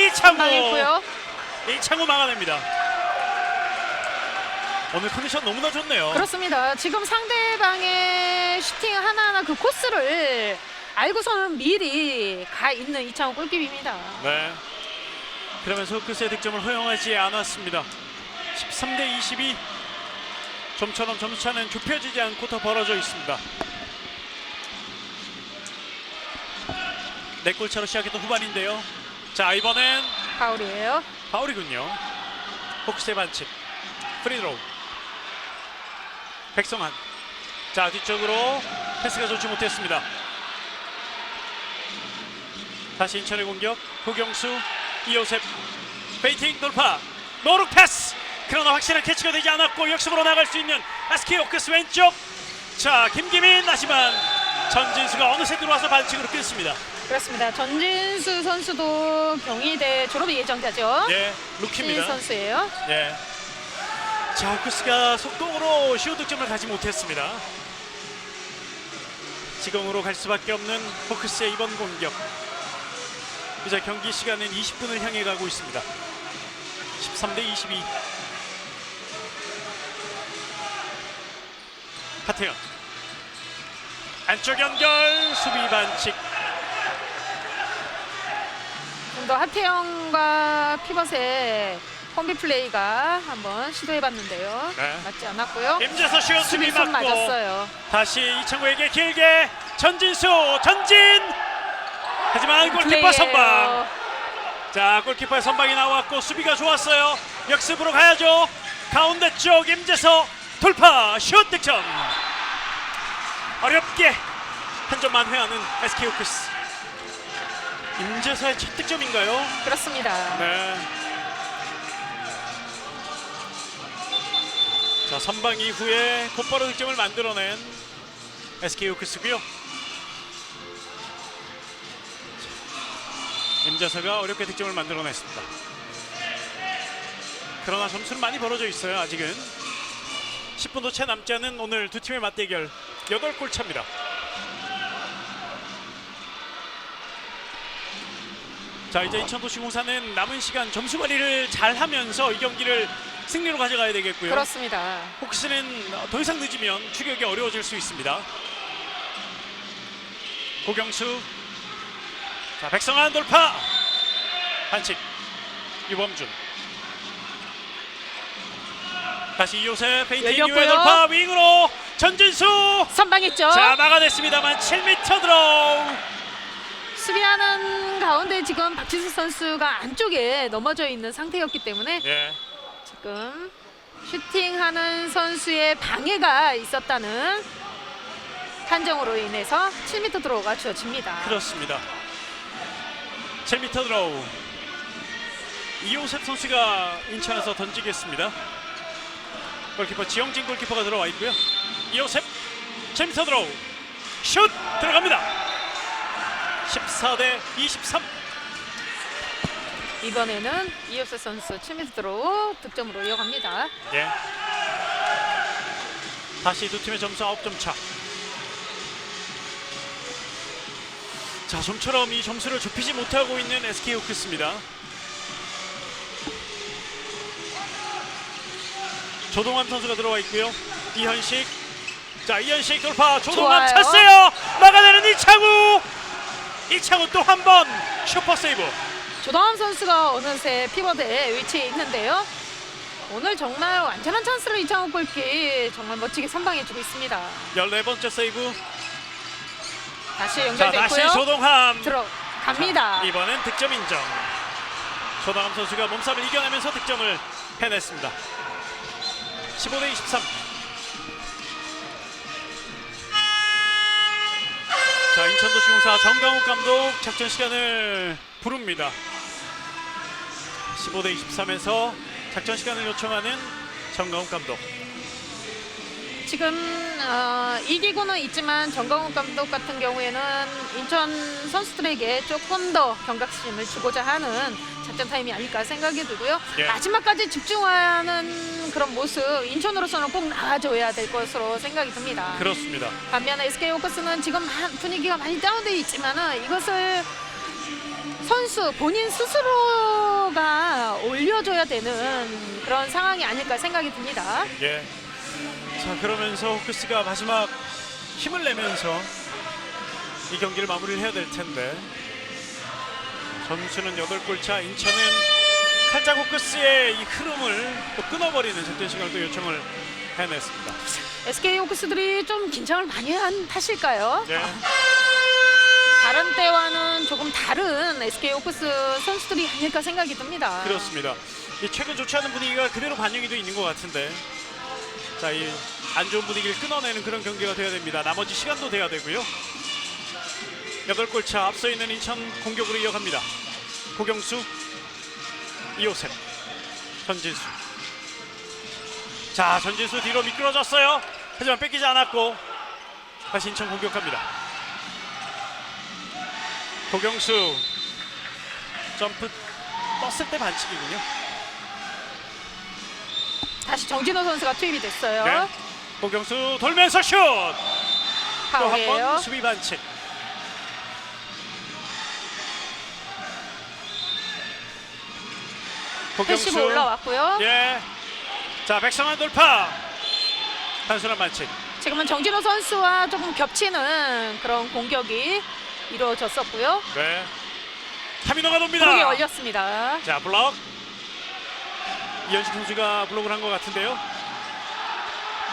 이창우! 망했고요. 이창우 막아냅니다. 오늘 컨디션 너무나 좋네요. 그렇습니다. 지금 상대방의 슈팅 하나하나 그 코스를 알고서는 미리 가 있는 이창호 골키퍼입니다. 네. 그러면서 호크스의 득점을 허용하지 않았습니다. 13대22. 좀처럼 점수차는 좁혀지지 않고 더 벌어져 있습니다. 4골 차로 시작했던 후반인데요. 자, 이번엔 파울이에요. 파울이군요. 호크스의 반칙. 프리드로우. 백성환. 자, 뒤쪽으로 패스가 좋지 못했습니다. 다시 인천의 공격. 고경수, 이호셉. 페이팅 돌파. 노룩 패스. 그러나 확실한 캐치가 되지 않았고 역습으로 나갈 수 있는 SK 호크스 왼쪽. 자, 김기민. 하지만 전진수가 어느새 들어와서 반칙으로 끊습니다. 그렇습니다. 전진수 선수도 경희대 졸업 예정자죠. 예, 루키입니다. 신인 선수예요. 예. 자, 호크스가 속공으로 시호 득점을 가지 못했습니다. 지공으로 갈 수밖에 없는 호크스의 이번 공격. 이제 경기 시간은 20분을 향해 가고 있습니다. 13대22. 하태현. 안쪽 연결. 수비 반칙. 좀 더 하태영과 피벗의 콤비 플레이가 한번 시도해봤는데요. 네. 맞지 않았고요. 임재서 슛 수비 수비선 맞고 맞았어요. 다시 이창구에게 길게 전진수 전진. 하지만 골키퍼 플레이예요. 선방. 자, 골키퍼의 선방이 나왔고 수비가 좋았어요. 역습으로 가야죠. 가운데 쪽 임재서 돌파 슛 득점. 어렵게 한 점만 회하는 SK 호크스. 임재서의 첫 득점인가요? 그렇습니다. 네. 자, 선방 이후에 곧바로 득점을 만들어낸 SK 호크스고요. 임재서가 어렵게 득점을 만들어냈습니다. 그러나 점수는 많이 벌어져 있어요. 아직은 10분도 채 남지 않은 오늘 두 팀의 맞대결. 8골 차입니다. 자, 이제 인천도시공사는 남은 시간 점수 관리를 잘 하면서 이 경기를 승리로 가져가야 되겠고요. 그렇습니다. 혹시는 더 이상 늦으면 추격이 어려워질 수 있습니다. 고경수. 자, 백성환 돌파. 반칙. 유범준. 다시 이호셉 페인팅 이후에 열렸고요. 돌파 윙으로 전진수. 선방했죠. 자, 막아냈습니다만 7m 드로우. 수비하는 가운데 지금 박지수 선수가 안쪽에 넘어져 있는 상태였기 때문에 예. 지금 슈팅하는 선수의 방해가 있었다는 판정으로 인해서 7m 드로우가 주어집니다. 그렇습니다. 7m 드로우. 이호셉 선수가 인천에서 던지겠습니다. 골키퍼 지영진 골키퍼가 들어와 있고요. 이호셉 7m 드로우. 슛 들어갑니다. 14대 23. 이번에는 이호셉 선수 7m 드로우 득점으로 이어갑니다. 예. 다시 두 팀의 점수 9점 차. 자, 좀처럼 이 점수를 좁히지 못하고 있는 SK 호크스입니다. 조동환 선수가 들어와 있고요. 이현식. 자, 이현식 돌파. 조동환 좋아요. 찼어요. 막아내는 이창우. 이창우 또 한 번 슈퍼 세이브. 조동환 선수가 어느새 피벗에 위치해 있는데요. 오늘 정말 완전한 찬스를 이창호 골키 정말 멋지게 선방해주고 있습니다. 14번째 세이브. 다시 자, 연결됐고요. 다시 조동환. 들어갑니다. 자, 이번엔 득점 인정. 조동환 선수가 몸싸움을 이겨내면서 득점을 해냈습니다. 15대 23. 자, 인천도시공사 정강욱 감독 작전 시간을 부릅니다. 15대 23에서 작전 시간을 요청하는 정강욱 감독. 지금 이기고는 있지만 정강욱 감독 같은 경우에는 인천 선수들에게 조금 더 경각심을 주고자 하는 작전 타임이 아닐까 생각이 들고요. 예. 마지막까지 집중하는 그런 모습 인천으로서는 꼭 나와줘야 될 것으로 생각이 듭니다. 그렇습니다. 반면에 SK 호크스는 지금 분위기가 많이 다운되어 있지만은 이것을 선수 본인 스스로가 올려줘야 되는 그런 상황이 아닐까 생각이 듭니다. 예. 자, 그러면서 호크스가 마지막 힘을 내면서 이 경기를 마무리를 해야 될 텐데, 점수는 8골 차. 인천은 살짝 호크스의 이 흐름을 또 끊어버리는 작전 시간을 또 요청을 해냈습니다. SK 호크스들이 좀 긴장을 많이 한 탓일까요? 네. 다른 때와는 조금 다른 SK 호크스 선수들이 아닐까 생각이 듭니다. 그렇습니다. 이 최근 좋지 않은 분위기가 그대로 반영이 돼 있는 것 같은데, 자, 이 안 좋은 분위기를 끊어내는 그런 경기가 돼야 됩니다. 나머지 시간도 돼야 되고요. 8골 차 앞서 있는 인천 공격으로 이어갑니다. 고경수, 이호셉, 전진수. 자, 전진수 뒤로 미끄러졌어요. 하지만 뺏기지 않았고 다시 인천 공격합니다. 고경수 점프 떴을 때 반칙이군요. 다시 정진호 선수가 투입이 됐어요. 네. 고경수 돌면서 슛! 또 한 파울이에요. 번 수비 반칙. 패시브 올라왔고요. 예. 자, 백성환 돌파. 단순한 반칙. 지금은 정진호 선수와 조금 겹치는 그런 공격이 이루어졌었고요. 네. 타미노가 돕니다. 브록이 열렸습니다. 자, 블록. 이현식 선수가 블록을 한 것 같은데요.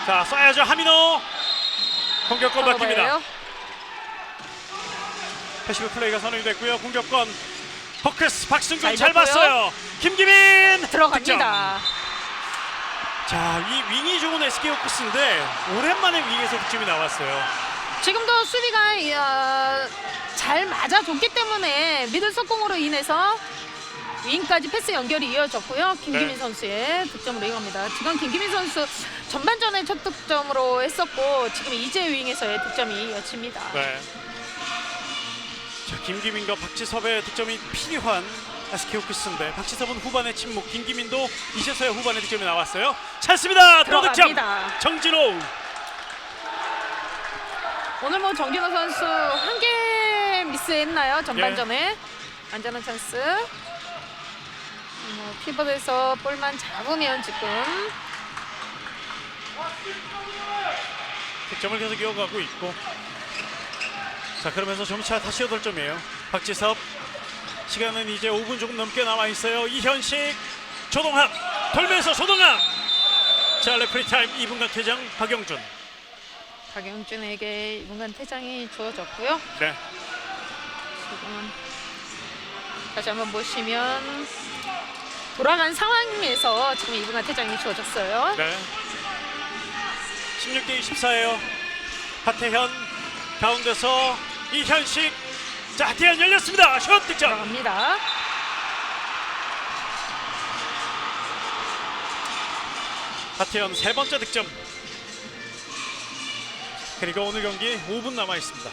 자, 쏴야죠. 하미노. 공격권 바뀝니다. 턴오버예요. 패시브 플레이가 선언이 됐고요. 공격권 포크스 박승준 잘 잘 봤고요. 봤어요. 김기민 들어갑니다. 득점. 자, 이 윙이 좋은 SK 호크스인데 오랜만에 윙에서 득점이 나왔어요. 지금도 수비가 잘 맞아줬기 때문에 미들 속공으로 인해서 윙까지 패스 연결이 이어졌고요. 김기민 네. 선수의 득점으로 이어갑니다. 지금 김기민 선수 전반전에 첫 득점으로 했었고 지금 이제 윙에서의 득점이 이어집니다. 네. 자, 김기민과 박지섭의 득점이 필요한 SK 호크스인데 박지섭은 후반에 침묵, 김기민도 이제서야 후반에 득점이 나왔어요. 찬스입니다. 또 득점. 들어갑니다. 정진호. 오늘 뭐 정진호 선수 한 개 미스했나요? 전반전에. 안전한 찬스. 피벗에서 볼만 잡으면 지금 득점을 계속 이어가고 있고. 자, 그러면서 점차 다시 8점이에요. 박지섭. 시간은 이제 5분 조금 넘게 남아 있어요. 이현식, 조동함 돌면서 조동함. 자, 레프리 타임 2분간 퇴장 박영준. 박영준에게 2분간 퇴장이 주어졌고요. 네. 지금은 다시 한번 보시면 돌아간 상황에서 지금 2분간 퇴장이 주어졌어요. 네. 16대 24예요. 하태현 가운데서 이현식. 자, 하태현 열렸습니다. 슛 득점. 들어갑니다. 하태현 세 번째 득점. 그리고 오늘 경기 5분 남아 있습니다.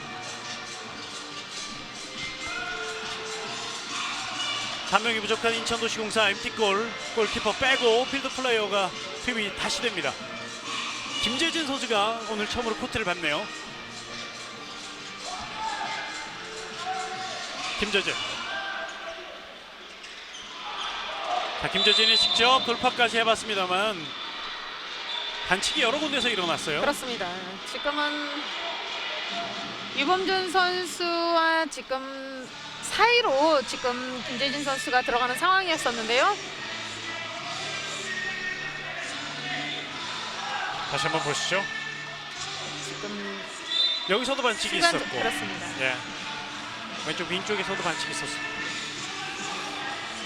3명이 부족한 인천도시공사 MT골. 골키퍼 빼고 필드 플레이어가 투입이 다시 됩니다. 김재진 선수가 오늘 처음으로 코트를 밟네요. 김재진. 자, 김재진이 직접 돌파까지 해봤습니다만 반칙이 여러 군데서 일어났어요. 그렇습니다. 지금은 유범준 선수와 지금 사이로 지금 김재진 선수가 들어가는 상황이었었는데요. 다시 한번 보시죠. 지금 여기서도 반칙이 시간 있었고, 그렇습니다. 예. 왼쪽 윙쪽에서도 반칙이 있었습니다.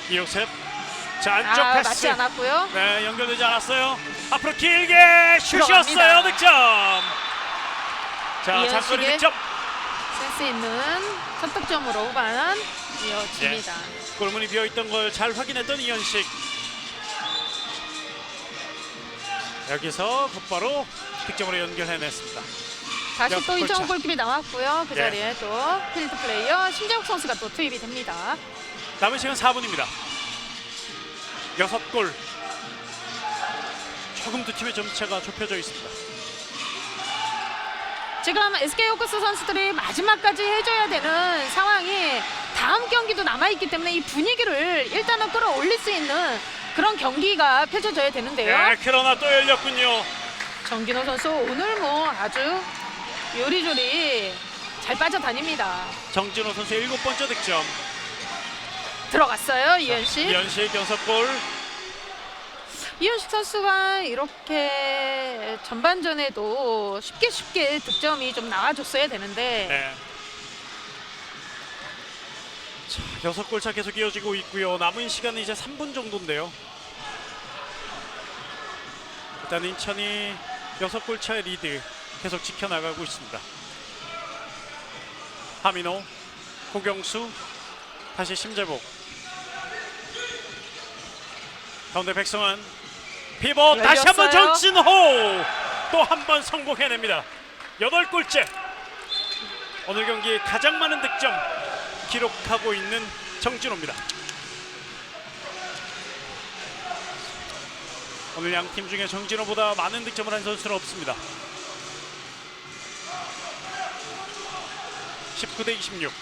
이호셉. 자, 안쪽 패스. 맞지 않았고요. 네, 연결되지 않았어요. 앞으로 길게 슛이었어요. 들어갑니다. 득점. 자, 이현식의 장거리 득점. 센스 있는 첫 득점으로 후반 이어집니다. 골문이 비어있던 걸 잘 확인했던 이현식. 여기서 곧바로 득점으로 연결해냈습니다. 다시 또 골차. 이정우 골킵이 나왔고요. 그 예. 자리에 또 필드 플레이어 신재욱 선수가 또 투입이 됩니다. 남은 시간 4분입니다. 6골. 조금 두 팀의 점차가 좁혀져 있습니다. 지금 SK 호크스 선수들이 마지막까지 해줘야 되는 상황이 다음 경기도 남아있기 때문에 이 분위기를 일단은 끌어올릴 수 있는 그런 경기가 펼쳐져야 되는데요. 네, 그러나 또 열렸군요. 정진호 선수 오늘 뭐 아주 요리조리 잘 빠져다닙니다. 정진호 선수의 7번째 득점. 들어갔어요. 이현식. 이현식 6골. 이현식 선수가 이렇게 전반전에도 쉽게 득점이 좀 나와줬어야 되는데 네. 자, 6골 차 계속 이어지고 있고요. 남은 시간은 이제 3분 정도인데요. 일단 인천이 6골 차의 리드 계속 지켜나가고 있습니다. 하민호, 고경수, 다시 심재복. 가운데 백성환. 피벗 다시 한번 열렸어요. 정진호. 또 한 번 성공해냅니다. 8골째. 오늘 경기 가장 많은 득점 기록하고 있는 정진호입니다. 오늘 양 팀 중에 정진호보다 많은 득점을 한 선수는 없습니다. 19대 26.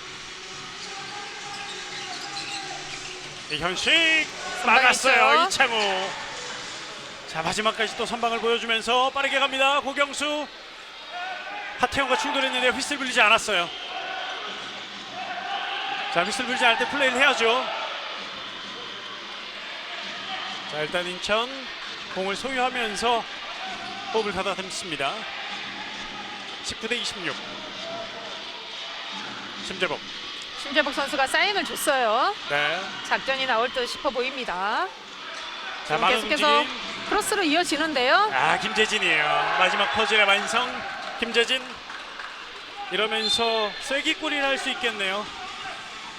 이현식 막았어요. 선방했죠. 이창우. 자, 마지막까지 또 선방을 보여주면서 빠르게 갑니다. 고경수. 하태현과 충돌했는데 휘슬 불리지 않았어요. 자, 휘슬 불리지 않을 때 플레이를 해야죠. 자, 일단 인천 공을 소유하면서 호흡을 가다듬습니다. 19대 26. 심재복. 심재복 선수가 사인을 줬어요. 네. 작전이 나올 듯 싶어 보입니다. 자, 지금 많은 계속해서 움직임. 크로스로 이어지는데요. 아, 김재진이에요. 마지막 퍼즐의 완성. 김재진. 이러면서 쐐기골이라 할 수 있겠네요.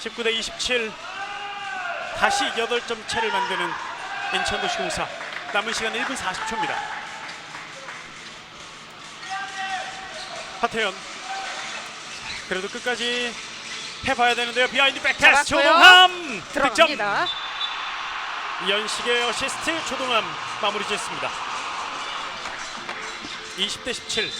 19대 27. 다시 8점 차를 만드는 인천도시공사. 남은 시간 1분 40초입니다. 하태현. 그래도 끝까지 해봐야 되는데요. 비하인드 백패스 잡았고요. 조동함 득점. 들어갑니다. 이현식의 어시스트. 조동함 마무리 짓습니다. 20대 17.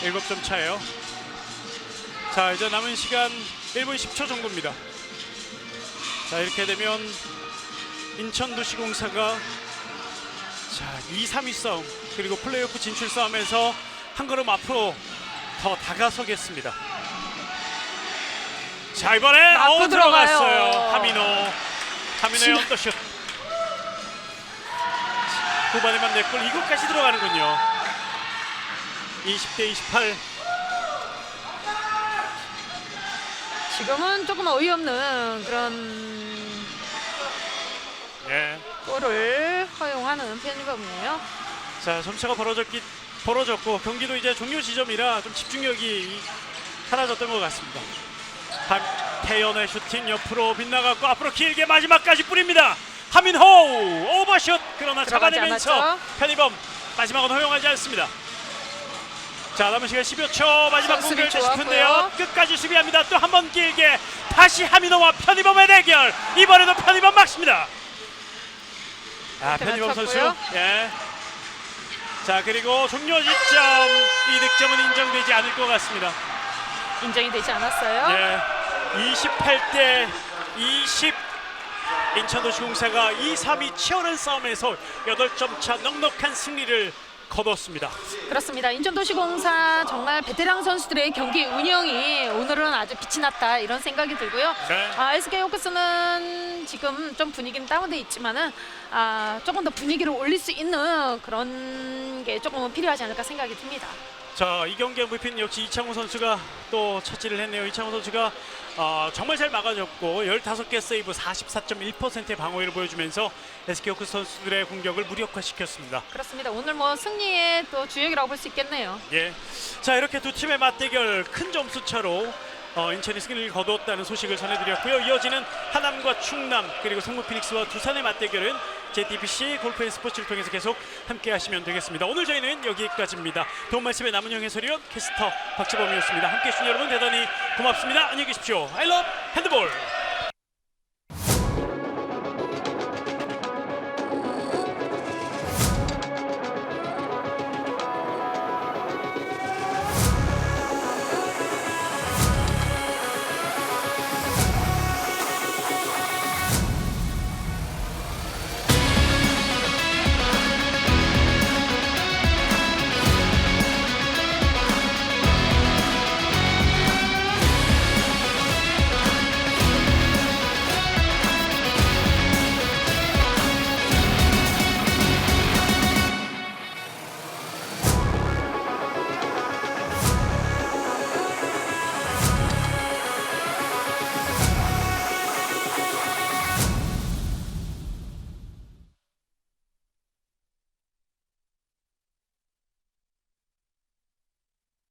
7점 차예요. 자, 이제 남은 시간 1분 10초 정도입니다. 자, 이렇게 되면 인천도시공사가 자 2, 3위 싸움 그리고 플레이오프 진출 싸움에서 한 걸음 앞으로 더 다가서겠습니다. 자, 이번에 맞고 들어갔어요. 들어가요. 하민호의 언더슛. 후반에만 4골, 이것까지 들어가는군요. 20대 28. 지금은 조금 어이없는 그런 예. 골을 허용하는 편이거든요. 자, 점차가 벌어졌고 경기도 이제 종료 지점이라 좀 집중력이 사라졌던 것 같습니다. 태연의 슈팅 옆으로 빗나갔고 앞으로 길게 마지막까지 뿌립니다. 하민호 오버슛, 그러나 잡아내면서 않았죠? 편의범 마지막은 허용하지 않습니다. 자, 남은 시간 10여 초, 마지막 수비 공격자 좋았고요. 싶은데요. 끝까지 수비합니다. 또 한 번 길게 다시 하민호와 편의범의 대결. 이번에도 편의범 막습니다. 아, 편의범 선수. 맞췄고요. 예. 자, 그리고 종료 지점 이 득점은 인정되지 않을 것 같습니다. 인정이 되지 않았어요. 예. 28대 20. 인천도시공사가 2, 3위 치열한 싸움에서 8점 차 넉넉한 승리를 거뒀습니다. 그렇습니다. 인천도시공사 정말 베테랑 선수들의 경기 운영이 오늘은 아주 빛이 났다 이런 생각이 들고요. 네. SK호크스는 지금 좀 분위기는 다운돼 있지만은 조금 더 분위기를 올릴 수 있는 그런 게 조금은 필요하지 않을까 생각이 듭니다. 자, 이 경기 MVP는 역시 이창호 선수가 또 차지를 했네요. 이창호 선수가 정말 잘 막아줬고 15개 세이브 44.1%의 방어율을 보여주면서 SK호크스 선수들의 공격을 무력화시켰습니다. 그렇습니다. 오늘 뭐 승리의 또 주역이라고 볼 수 있겠네요. 예. 자, 이렇게 두 팀의 맞대결 큰 점수 차로 인천이 승리를 거두었다는 소식을 전해드렸고요. 이어지는 하남과 충남 그리고 성북 피닉스와 두산의 맞대결은 JTBC 골프 앤 스포츠를 통해서 계속 함께 하시면 되겠습니다. 오늘 저희는 여기까지입니다. 도움 말씀에 남은영 해설위원, 캐스터 박지범이었습니다. 함께 해주신 여러분 대단히 고맙습니다. 안녕히 계십시오. I love 핸드볼.